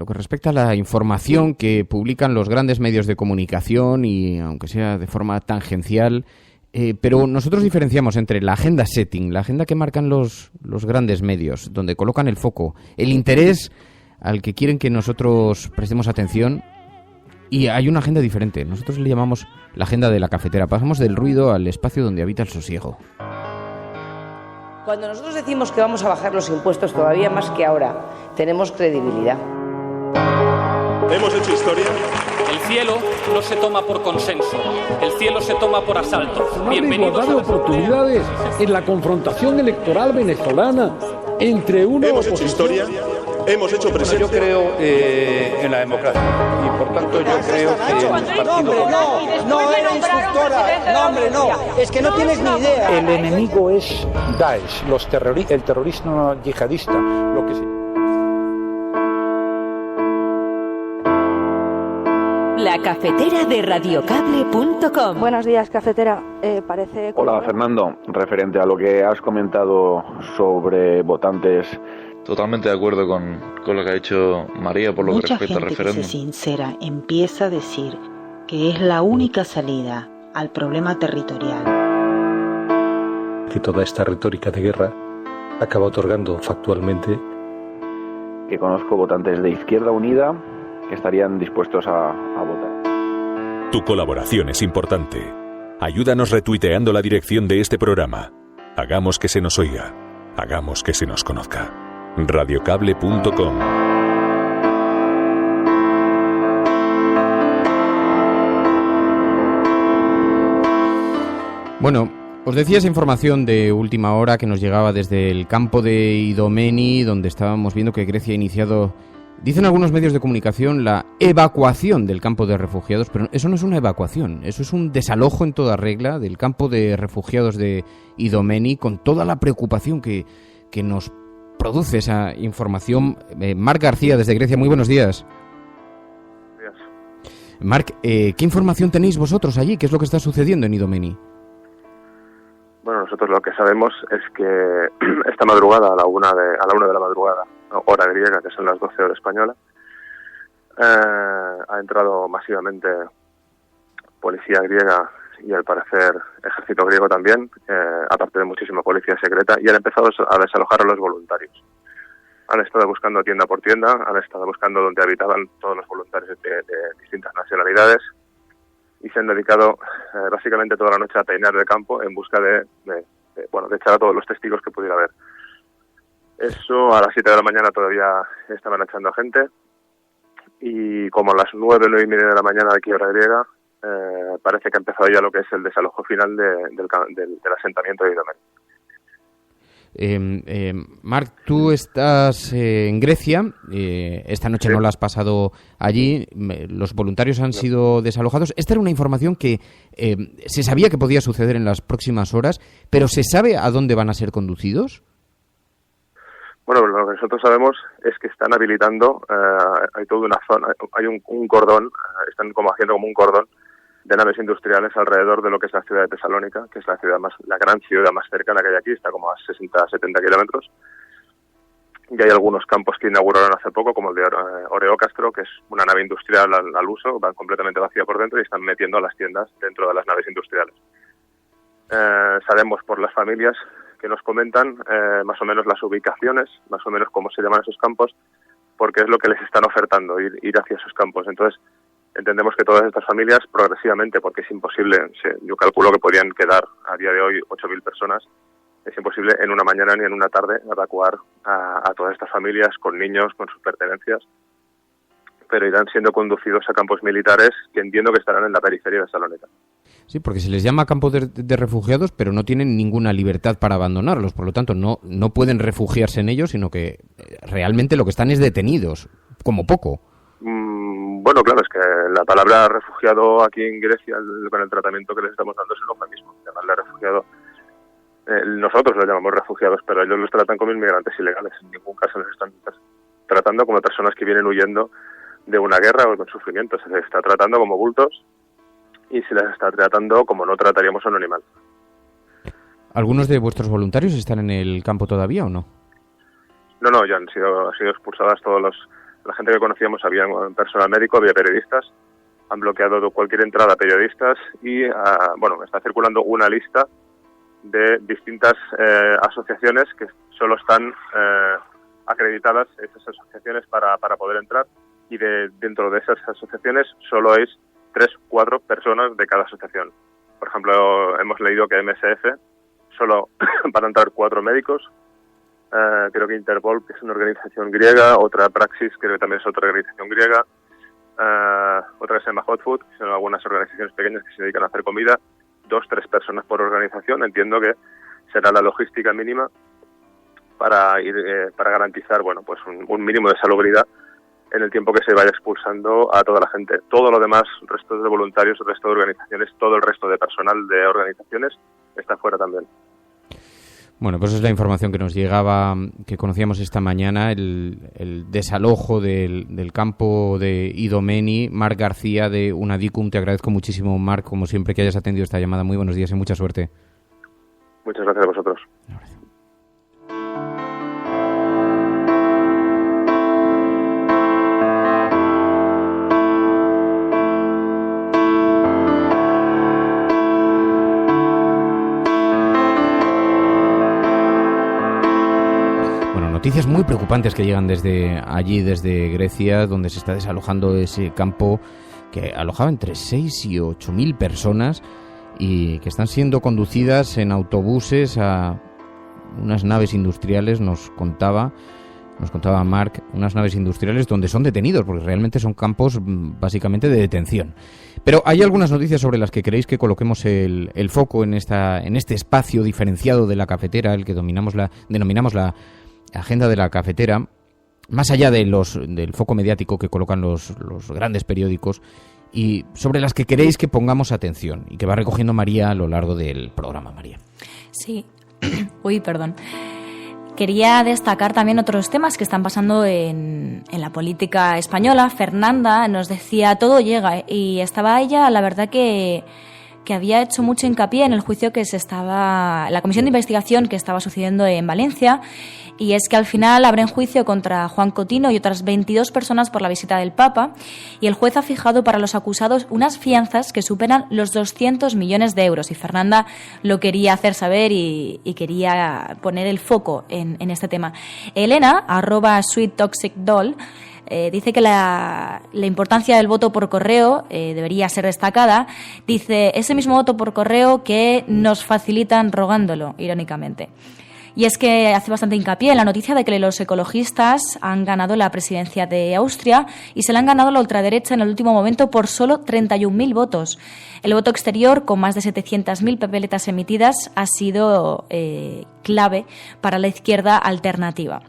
respecta a la información que publican los grandes medios de comunicación, y aunque sea de forma tangencial, pero nosotros diferenciamos entre la agenda setting, la agenda que marcan los grandes medios, donde colocan el foco, el interés al que quieren que nosotros prestemos atención, y hay una agenda diferente. Nosotros le llamamos la agenda de la cafetera. Pasamos del ruido al espacio donde habita el sosiego. Cuando nosotros decimos que vamos a bajar los impuestos todavía más que ahora, tenemos credibilidad. Hemos hecho historia. El cielo no se toma por consenso, el cielo se toma por asalto. Una igualdad de oportunidades en la confrontación electoral venezolana entre una Hemos hecho historia. Hemos hecho presencia. Yo creo en la democracia y por tanto yo creo que el partido... No, era instructora. No, hombre, no. Es que no tienes ni idea. El enemigo es Daesh, el terrorismo yihadista, lo que sea. La cafetera de radiocable.com. Buenos días, cafetera. Parece... Hola, Fernando. Referente a lo que has comentado sobre votantes... Totalmente de acuerdo con lo que ha dicho María por lo que respecta al referéndum. Mucha gente que se sincera empieza a decir que es la única salida al problema territorial. Que toda esta retórica de guerra acaba otorgando factualmente... Que conozco votantes de Izquierda Unida que estarían dispuestos a votar. Tu colaboración es importante. Ayúdanos retuiteando la dirección de este programa. Hagamos que se nos oiga. Hagamos que se nos conozca. Radiocable.com. Bueno, os decía esa información de última hora que nos llegaba desde el campo de Idomeni, donde estábamos viendo que Grecia ha iniciado, dicen algunos medios de comunicación, la evacuación del campo de refugiados, pero eso no es una evacuación, eso es un desalojo en toda regla del campo de refugiados de Idomeni, con toda la preocupación que nos produce esa información. Marc García, desde Grecia, muy buenos días. Buenos días. Marc, ¿qué información tenéis vosotros allí? ¿Qué es lo que está sucediendo en Idomeni? Bueno, nosotros lo que sabemos es que esta madrugada, a la una de la madrugada, hora griega, que son las 12 horas españolas, ha entrado masivamente policía griega y al parecer ejército griego también, aparte de muchísima policía secreta, y han empezado a desalojar a los voluntarios. Han estado buscando tienda por tienda, han estado buscando donde habitaban todos los voluntarios de distintas nacionalidades y se han dedicado básicamente toda la noche a peinar el campo en busca de echar a todos los testigos que pudiera haber. Eso a las 7 de la mañana todavía estaban echando a gente y como a las 9:30 de la mañana aquí hora griega, parece que ha empezado ya lo que es el desalojo final del asentamiento de Idomeni. Marc, tú estás en Grecia, esta noche no la has pasado allí, los voluntarios han sido desalojados. Esta era una información que se sabía que podía suceder en las próximas horas, pero ¿se sabe a dónde van a ser conducidos? Bueno, lo que nosotros sabemos es que están habilitando, hay toda una zona, hay un cordón, están como haciendo como un cordón de naves industriales alrededor de lo que es la ciudad de Tesalónica, que es la gran ciudad más cercana que hay aquí, está como a 60-70 kilómetros. Y hay algunos campos que inauguraron hace poco, como el de Oreocastro, que es una nave industrial al uso, va completamente vacía por dentro y están metiendo a las tiendas dentro de las naves industriales. Sabemos por las familias que nos comentan más o menos las ubicaciones, más o menos cómo se llaman esos campos, porque es lo que les están ofertando, ir hacia esos campos. Entonces, entendemos que todas estas familias, progresivamente, porque es imposible, yo calculo que podrían quedar a día de hoy 8.000 personas, es imposible en una mañana ni en una tarde evacuar a todas estas familias con niños, con sus pertenencias, pero irán siendo conducidos a campos militares que entiendo que estarán en la periferia de Salónica. Sí, porque se les llama campos de refugiados, pero no tienen ninguna libertad para abandonarlos, por lo tanto no pueden refugiarse en ellos, sino que realmente lo que están es detenidos, como poco. Bueno, claro, es que la palabra refugiado aquí en Grecia, con el tratamiento que les estamos dando, es el eufemismo. Llamarle refugiado, nosotros los llamamos refugiados, pero ellos los tratan como inmigrantes ilegales. En ningún caso les están tratando como personas que vienen huyendo de una guerra o de un sufrimiento. Se les está tratando como bultos y se les está tratando como no trataríamos a un animal. ¿Algunos de vuestros voluntarios están en el campo todavía o no? No, ya han sido expulsadas la gente que conocíamos. Había personal médico, había periodistas, han bloqueado cualquier entrada a periodistas y, está circulando una lista de distintas asociaciones que solo están acreditadas, esas asociaciones, para poder entrar, y dentro de esas asociaciones solo hay 3-4 personas de cada asociación. Por ejemplo, hemos leído que MSF solo para entrar 4 médicos, creo que Interpol, que es una organización griega, otra Praxis, creo que también es otra organización griega, otra que se llama Hot Food, que son algunas organizaciones pequeñas que se dedican a hacer comida, 2-3 personas por organización. Entiendo que será la logística mínima para garantizar un mínimo de salubridad en el tiempo que se vaya expulsando a toda la gente. Todo lo demás, restos de voluntarios, el resto de organizaciones, todo el resto de personal de organizaciones está fuera también. Bueno, pues es la información que nos llegaba, que conocíamos esta mañana, el desalojo del campo de Idomeni. Marc García, de Unadicum, te agradezco muchísimo, Marc, como siempre, que hayas atendido esta llamada. Muy buenos días y mucha suerte. Muchas gracias a vosotros. Un abrazo. Noticias muy preocupantes que llegan desde allí, desde Grecia, donde se está desalojando ese campo que alojaba entre 6 y 8.000 personas y que están siendo conducidas en autobuses a unas naves industriales, nos contaba Marc, unas naves industriales donde son detenidos, porque realmente son campos básicamente de detención. Pero hay algunas noticias sobre las que queréis que coloquemos el foco en este espacio diferenciado de la cafetera, el que denominamos la agenda de la cafetera, más allá del foco mediático que colocan los grandes periódicos, y sobre las que queréis que pongamos atención y que va recogiendo María a lo largo del programa. María. Sí. Perdón. Quería destacar también otros temas que están pasando en la política española. Fernanda nos decía, todo llega, y estaba ella, la verdad que había hecho mucho hincapié en el juicio la comisión de investigación que estaba sucediendo en Valencia, y es que al final abren juicio contra Juan Cotino y otras 22 personas por la visita del Papa, y el juez ha fijado para los acusados unas fianzas que superan los 200 millones de euros, y Fernanda lo quería hacer saber y quería poner el foco en este tema. Elena, @sweettoxicdoll, dice que la importancia del voto por correo debería ser destacada. Dice, ese mismo voto por correo que nos facilitan rogándolo, irónicamente. Y es que hace bastante hincapié en la noticia de que los ecologistas han ganado la presidencia de Austria y se la han ganado la ultraderecha en el último momento por solo 31.000 votos. El voto exterior, con más de 700.000 papeletas emitidas, ha sido clave para la izquierda alternativa.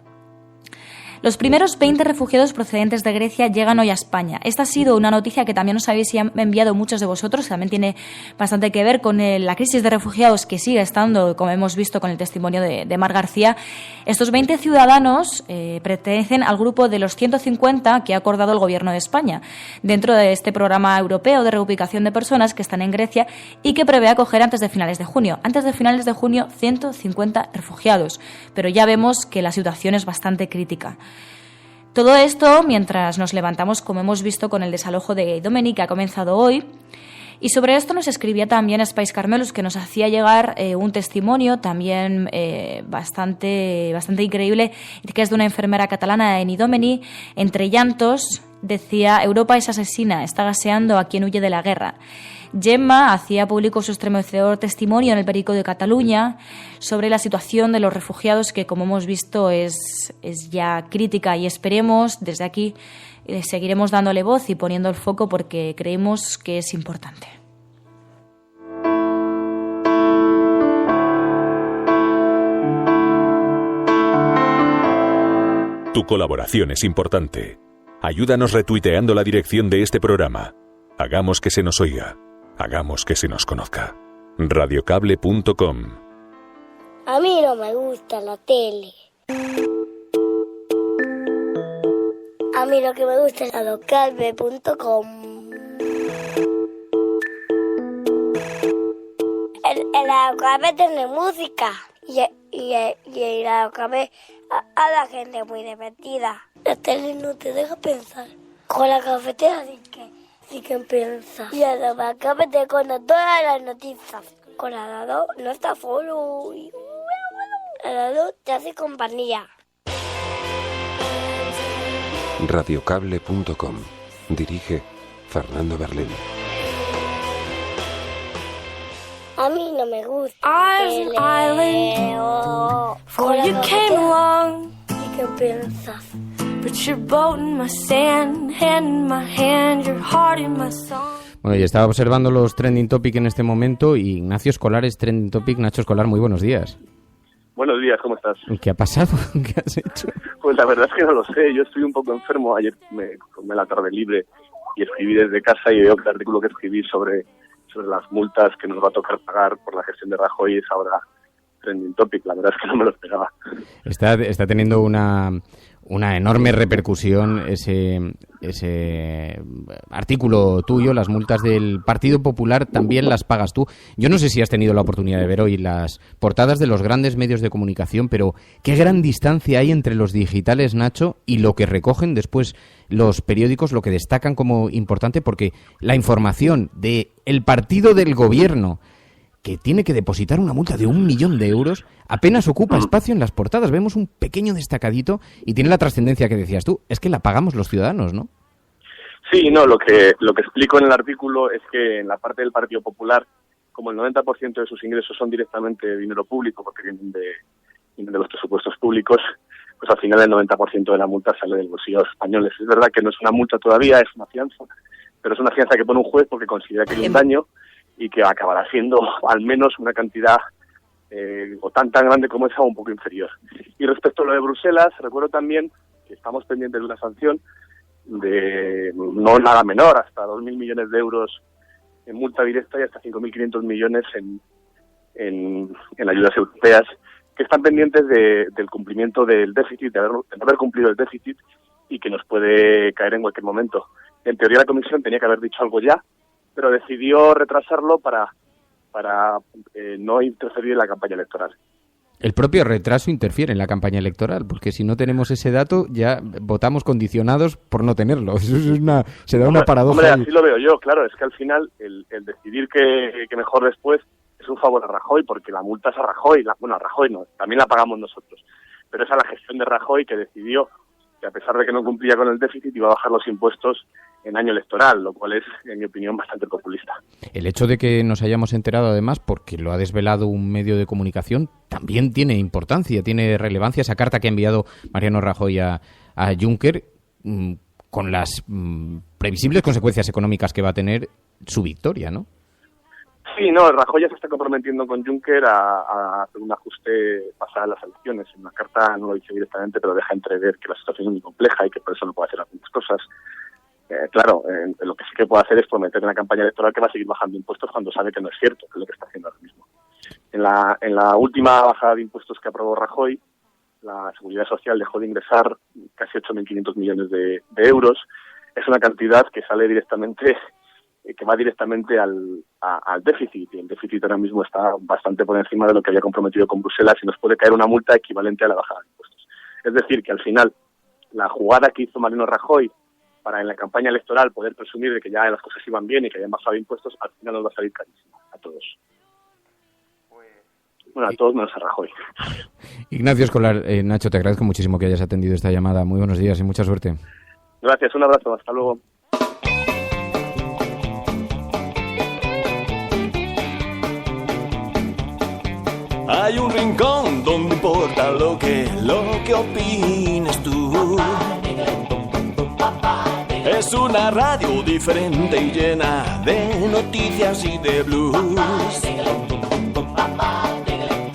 Los primeros 20 refugiados procedentes de Grecia llegan hoy a España. Esta ha sido una noticia que también os habéis enviado muchos de vosotros, también tiene bastante que ver con la crisis de refugiados que sigue estando, como hemos visto con el testimonio de Mar García. Estos 20 ciudadanos pertenecen al grupo de los 150 que ha acordado el Gobierno de España, dentro de este programa europeo de reubicación de personas que están en Grecia y que prevé acoger antes de finales de junio. Antes de finales de junio, 150 refugiados, pero ya vemos que la situación es bastante crítica. Todo esto mientras nos levantamos, como hemos visto con el desalojo de Idomeni, que ha comenzado hoy. Y sobre esto nos escribía también Spice Carmelus, que nos hacía llegar un testimonio también bastante increíble, que es de una enfermera catalana en Idomeni. Entre llantos decía: Europa es asesina, está gaseando a quien huye de la guerra. Gemma hacía público su estremecedor testimonio en el Periódico de Cataluña sobre la situación de los refugiados, que como hemos visto es ya crítica, y esperemos desde aquí seguiremos dándole voz y poniendo el foco porque creemos que es importante. Tu colaboración es importante. Ayúdanos retuiteando la dirección de este programa. Hagamos que se nos oiga. Hagamos que se nos conozca. Radiocable.com. A mí no me gusta la tele. A mí lo que me gusta es Radiocable.com. El Radiocable tiene música y el Radiocable a la gente muy divertida. La tele no te deja pensar. Con la cafetera sí que piensa. Y el Radiocable te cuenta todas las noticias. Con la radio no está solo. La radio te hace compañía. Radiocable.com. Dirige Fernando Berlín. A mí no me gusta. I was an island before you came along. ¿Y qué piensas? Put your boat in my sand, hand in my hand, your heart in my song. Bueno, y estaba observando los trending topic en este momento y Ignacio Escolar es trending topic. Nacho Escolar, muy buenos días. Buenos días, ¿cómo estás? ¿Qué ha pasado? ¿Qué has hecho? Pues la verdad es que no lo sé, yo estoy un poco enfermo. Ayer me tomé la tarde libre y escribí desde casa y veo que el artículo que escribí sobre las multas que nos va a tocar pagar por la gestión de Rajoy es ahora trending topic. La verdad es que no me lo esperaba. Está teniendo una enorme repercusión ese artículo tuyo. Las multas del Partido Popular también las pagas tú. Yo no sé si has tenido la oportunidad de ver hoy las portadas de los grandes medios de comunicación, pero qué gran distancia hay entre los digitales, Nacho, y lo que recogen después los periódicos, lo que destacan como importante, porque la información de el partido del gobierno que tiene que depositar una multa de 1 millón de euros, apenas ocupa espacio en las portadas. Vemos un pequeño destacadito y tiene la trascendencia que decías tú. Es que la pagamos los ciudadanos, ¿no? Sí, no, lo que explico en el artículo es que en la parte del Partido Popular, como el 90% de sus ingresos son directamente dinero público, porque vienen de los presupuestos públicos, pues al final el 90% de la multa sale del bolsillo de los españoles. Es verdad que no es una multa todavía, es una fianza, pero es una fianza que pone un juez porque considera que hay un daño y que acabará siendo al menos una cantidad o tan grande como esa o un poco inferior. Y respecto a lo de Bruselas, recuerdo también que estamos pendientes de una sanción de no nada menor, hasta 2.000 millones de euros en multa directa y hasta 5.500 millones en ayudas europeas, que están pendientes del cumplimiento del déficit, de no haber cumplido el déficit y que nos puede caer en cualquier momento. En teoría la Comisión tenía que haber dicho algo ya, pero decidió retrasarlo para no interferir en la campaña electoral. El propio retraso interfiere en la campaña electoral, porque si no tenemos ese dato ya votamos condicionados por no tenerlo. Eso se da una paradoja. Hombre, así lo veo yo, claro, es que al final el decidir que mejor después es un favor a Rajoy, porque la multa es a Rajoy, a Rajoy no, también la pagamos nosotros, pero es a la gestión de Rajoy que decidió que a pesar de que no cumplía con el déficit iba a bajar los impuestos en año electoral, lo cual es, en mi opinión, bastante populista. El hecho de que nos hayamos enterado, además, porque lo ha desvelado un medio de comunicación, también tiene importancia, tiene relevancia esa carta que ha enviado Mariano Rajoy a Juncker con las previsibles consecuencias económicas que va a tener su victoria, ¿no? Sí, no, Rajoy ya se está comprometiendo con Juncker a hacer un ajuste pasadas las elecciones. En la carta no lo dice directamente, pero deja entrever que la situación es muy compleja y que por eso no puede hacer algunas cosas. Claro, lo que sí que puede hacer es prometer en la campaña electoral que va a seguir bajando impuestos cuando sabe que no es cierto, que es lo que está haciendo ahora mismo. En la última bajada de impuestos que aprobó Rajoy, la Seguridad Social dejó de ingresar casi 8.500 millones de euros. Es una cantidad que sale directamente, que va directamente al déficit, y el déficit ahora mismo está bastante por encima de lo que había comprometido con Bruselas y nos puede caer una multa equivalente a la bajada de impuestos. Es decir, que al final la jugada que hizo Mariano Rajoy para en la campaña electoral poder presumir de que ya las cosas iban bien y que habían bajado impuestos, al final nos va a salir carísima a todos. Bueno, a todos menos a Rajoy. Ignacio Escolar, Nacho, te agradezco muchísimo que hayas atendido esta llamada. Muy buenos días y mucha suerte. Gracias, un abrazo, hasta luego. Hay un rincón donde importa lo que opines tú. Es una radio diferente y llena de noticias y de blues.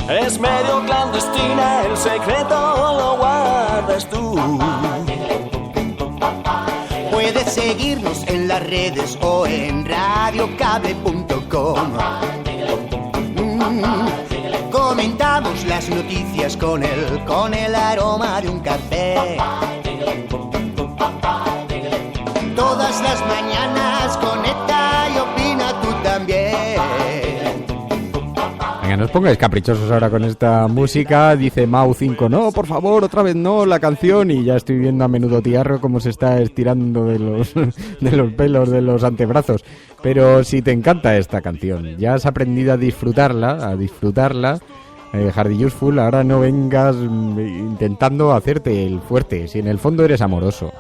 Es medio clandestina, el secreto lo guardas tú. Puedes seguirnos en las redes o en radiocable.com. Comentamos las noticias con el aroma de un café. Todas las mañanas conecta y opina tú también. Venga, no os pongáis caprichosos ahora con esta música. Dice Mau 5, no, por favor, otra vez no, la canción. Y ya estoy viendo a Menudo Tiarro cómo se está estirando de los pelos de los antebrazos. Pero si te encanta esta canción, ya has aprendido a disfrutarla, Hardy Useful, ahora no vengas intentando hacerte el fuerte, si en el fondo eres amoroso.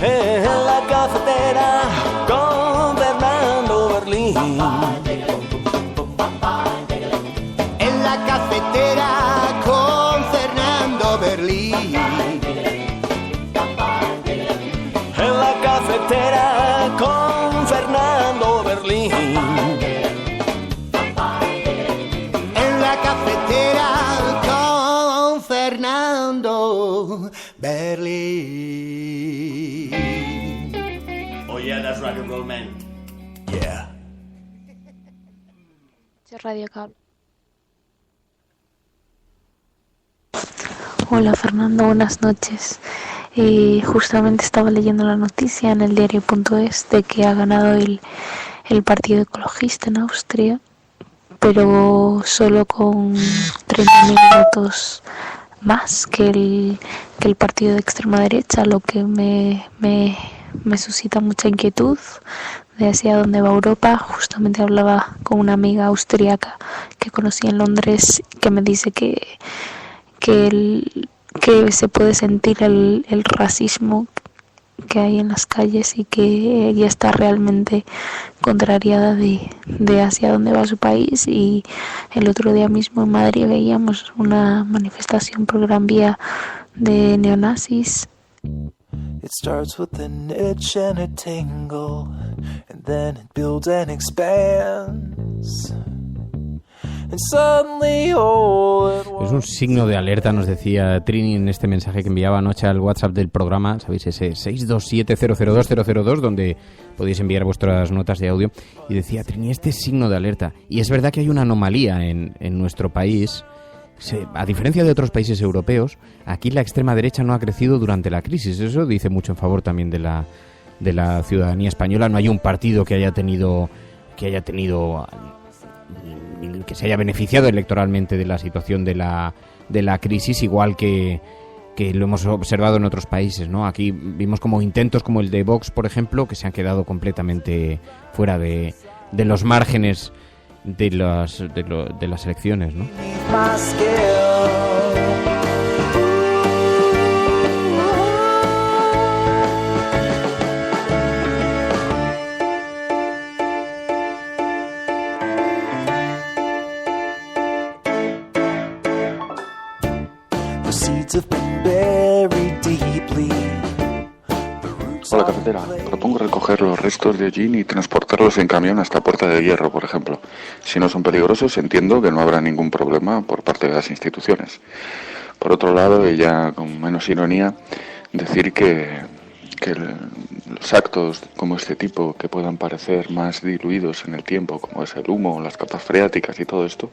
En la cafetera con Fernando Berlín. En la cafetera con Fernando Berlín. En la cafetera con Fernando Berlín. En la cafetera con Fernando Berlín. Oh yeah, that's rock and roll, man. Yeah. Radio Cable. Hola Fernando, buenas noches. Justamente estaba leyendo la noticia en el diario.es de que ha ganado el Partido Ecologista en Austria, pero solo con 30.000 votos más que el partido de extrema derecha, lo que me suscita mucha inquietud de hacia dónde va Europa. Justamente hablaba con una amiga austríaca que conocí en Londres que me dice que se puede sentir el racismo que hay en las calles y que ella está realmente contrariada de hacia dónde va su país. Y el otro día mismo en Madrid veíamos una manifestación por Gran Vía de neonazis. It starts with an itch and a tingle, and then it builds and expands. And suddenly all at once. Es un signo de alerta, nos decía Trini en este mensaje que enviaba anoche al WhatsApp del programa, ¿sabéis? Ese 627-002-002, donde podéis enviar vuestras notas de audio. Y decía Trini, este es signo de alerta. Y es verdad que hay una anomalía en nuestro país. A diferencia de otros países europeos, aquí la extrema derecha no ha crecido durante la crisis. Eso dice mucho en favor también de la ciudadanía española. No hay un partido que se haya beneficiado electoralmente de la situación de la crisis, igual que lo hemos observado en otros países, ¿no? Aquí vimos como intentos como el de Vox, por ejemplo, que se han quedado completamente fuera de los márgenes de las elecciones, ¿no? Hola la cafetera. Propongo recoger los restos de Hollín y transportarlos en camión hasta Puerta de Hierro, por ejemplo. Si no son peligrosos, entiendo que no habrá ningún problema por parte de las instituciones. Por otro lado, y ya con menos ironía, decir que los actos como este tipo, que puedan parecer más diluidos en el tiempo, como es el humo, las capas freáticas y todo esto,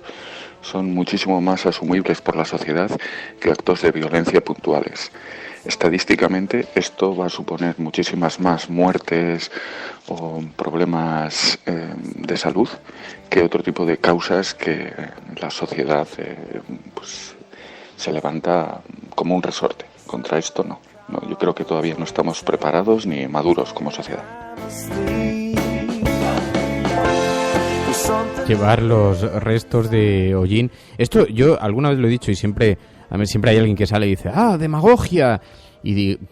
son muchísimo más asumibles por la sociedad que actos de violencia puntuales. Estadísticamente esto va a suponer muchísimas más muertes o problemas de salud que otro tipo de causas que la sociedad pues, se levanta como un resorte. Contra esto no, yo creo que todavía no estamos preparados ni maduros como sociedad. Llevar los restos de Hollín. Esto yo alguna vez lo he dicho y siempre hay alguien que sale y dice, demagogia.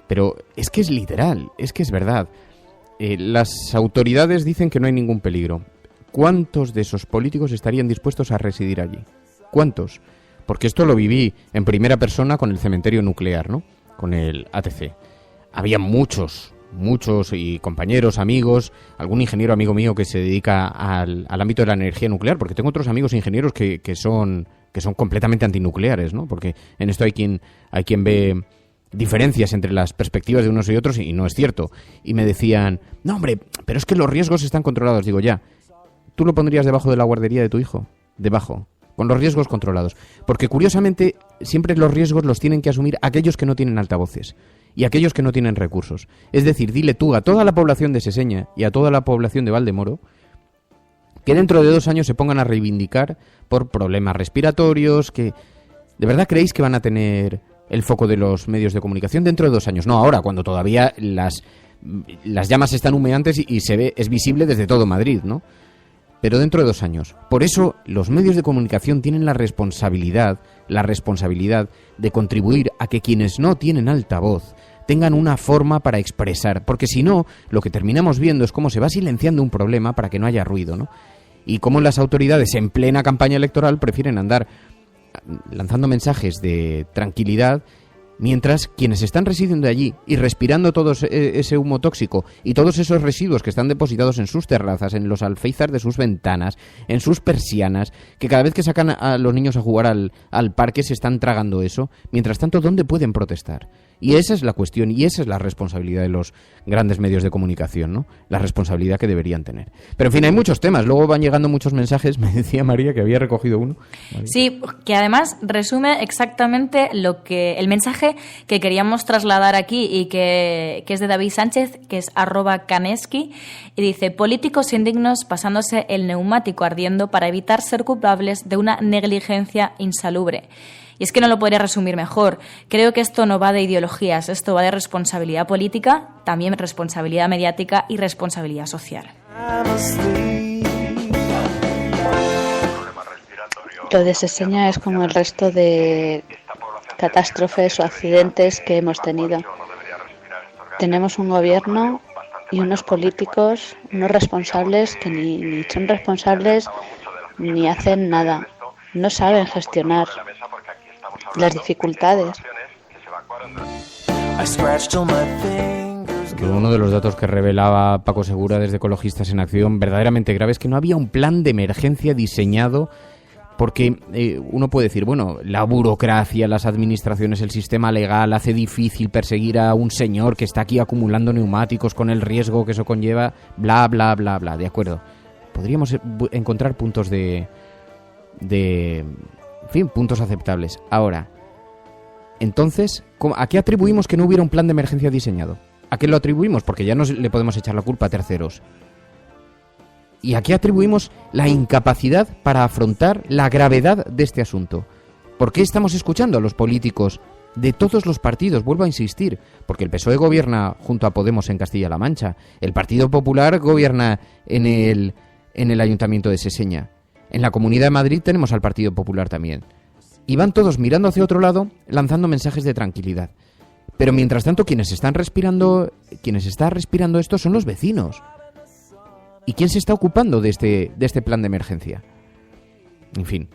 Pero es que es literal, es que es verdad. Las autoridades dicen que no hay ningún peligro. ¿Cuántos de esos políticos estarían dispuestos a residir allí? ¿Cuántos? Porque esto lo viví en primera persona con el cementerio nuclear, ¿no? Con el ATC. Había muchos y compañeros, amigos, algún ingeniero amigo mío que se dedica al ámbito de la energía nuclear, porque tengo otros amigos ingenieros que son completamente antinucleares, ¿no? Porque en esto hay quien ve diferencias entre las perspectivas de unos y otros y no es cierto. Y me decían, no hombre, pero es que los riesgos están controlados. Digo, ya, ¿tú lo pondrías debajo de la guardería de tu hijo? Debajo, con los riesgos controlados. Porque curiosamente siempre los riesgos los tienen que asumir aquellos que no tienen altavoces y aquellos que no tienen recursos. Es decir, dile tú a toda la población de Seseña y a toda la población de Valdemoro que dentro de 2 años se pongan a reivindicar por problemas respiratorios, que ¿de verdad creéis que van a tener el foco de los medios de comunicación dentro de 2 años? No ahora, cuando todavía las llamas están humeantes y es visible desde todo Madrid, ¿no? Pero dentro de 2 años. Por eso los medios de comunicación tienen la responsabilidad de contribuir a que quienes no tienen altavoz tengan una forma para expresar, porque si no, lo que terminamos viendo es cómo se va silenciando un problema para que no haya ruido, ¿no? Y cómo las autoridades en plena campaña electoral prefieren andar lanzando mensajes de tranquilidad, mientras quienes están residiendo allí y respirando todo ese humo tóxico y todos esos residuos que están depositados en sus terrazas, en los alféizar de sus ventanas, en sus persianas, que cada vez que sacan a los niños a jugar al parque se están tragando eso, mientras tanto, ¿dónde pueden protestar? Y esa es la cuestión y esa es la responsabilidad de los grandes medios de comunicación, ¿no? La responsabilidad que deberían tener. Pero en fin, hay muchos temas, luego van llegando muchos mensajes. Me decía María que había recogido uno. María. Sí, que además resume exactamente el mensaje que queríamos trasladar aquí y que es de David Sánchez, que es @caneski, y dice: políticos indignos pasándose el neumático ardiendo para evitar ser culpables de una negligencia insalubre. Y es que no lo podría resumir mejor. Creo que esto no va de ideologías, esto va de responsabilidad política, también responsabilidad mediática y responsabilidad social. Lo de Seseña es como el resto de catástrofes o accidentes que hemos tenido. Tenemos un gobierno y unos políticos, unos responsables que ni son responsables ni hacen nada. No saben gestionar las dificultades. Uno de los datos que revelaba Paco Segura desde Ecologistas en Acción, verdaderamente grave, es que no había un plan de emergencia diseñado, porque uno puede decir, bueno, la burocracia, las administraciones, el sistema legal hace difícil perseguir a un señor que está aquí acumulando neumáticos con el riesgo que eso conlleva, bla, bla, bla, bla, de acuerdo. Podríamos encontrar puntos en fin, puntos aceptables. Ahora, entonces, ¿a qué atribuimos que no hubiera un plan de emergencia diseñado? ¿A qué lo atribuimos? Porque ya no le podemos echar la culpa a terceros. ¿Y a qué atribuimos la incapacidad para afrontar la gravedad de este asunto? ¿Por qué estamos escuchando a los políticos de todos los partidos? Vuelvo a insistir, porque el PSOE gobierna junto a Podemos en Castilla-La Mancha, el Partido Popular gobierna en el Ayuntamiento de Seseña. En la Comunidad de Madrid tenemos al Partido Popular también. Y van todos mirando hacia otro lado, lanzando mensajes de tranquilidad. Pero mientras tanto, quienes están respirando esto son los vecinos. ¿Y quién se está ocupando de este plan de emergencia? En fin.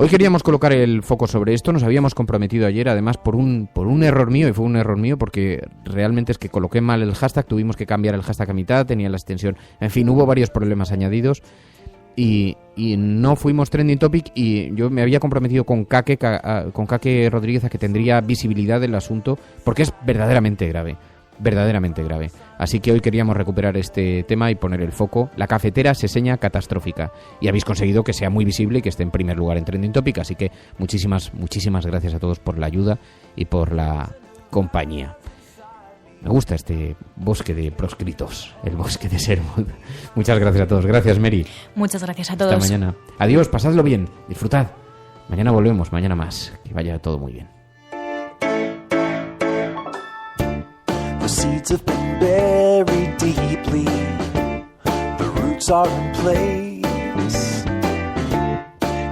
Hoy queríamos colocar el foco sobre esto, nos habíamos comprometido ayer, además por un error mío, y fue un error mío porque realmente es que coloqué mal el hashtag, tuvimos que cambiar el hashtag a mitad, tenía la extensión, en fin, hubo varios problemas añadidos y no fuimos trending topic, y yo me había comprometido con Kake Rodríguez a que tendría visibilidad del asunto porque es verdaderamente grave. Así que hoy queríamos recuperar este tema y poner el foco. La cafetera se seña catastrófica. Y habéis conseguido que sea muy visible y que esté en primer lugar en Trending Topic. Así que muchísimas gracias a todos por la ayuda y por la compañía. Me gusta este bosque de proscritos, el bosque de Sherwood. Muchas gracias a todos. Gracias, Mary. Muchas gracias a todos. Hasta mañana. Adiós, pasadlo bien, disfrutad. Mañana volvemos, mañana más. Que vaya todo muy bien. The seeds have been buried deeply, the roots are in place.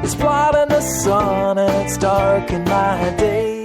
It's bright in the sun and it's dark in my day.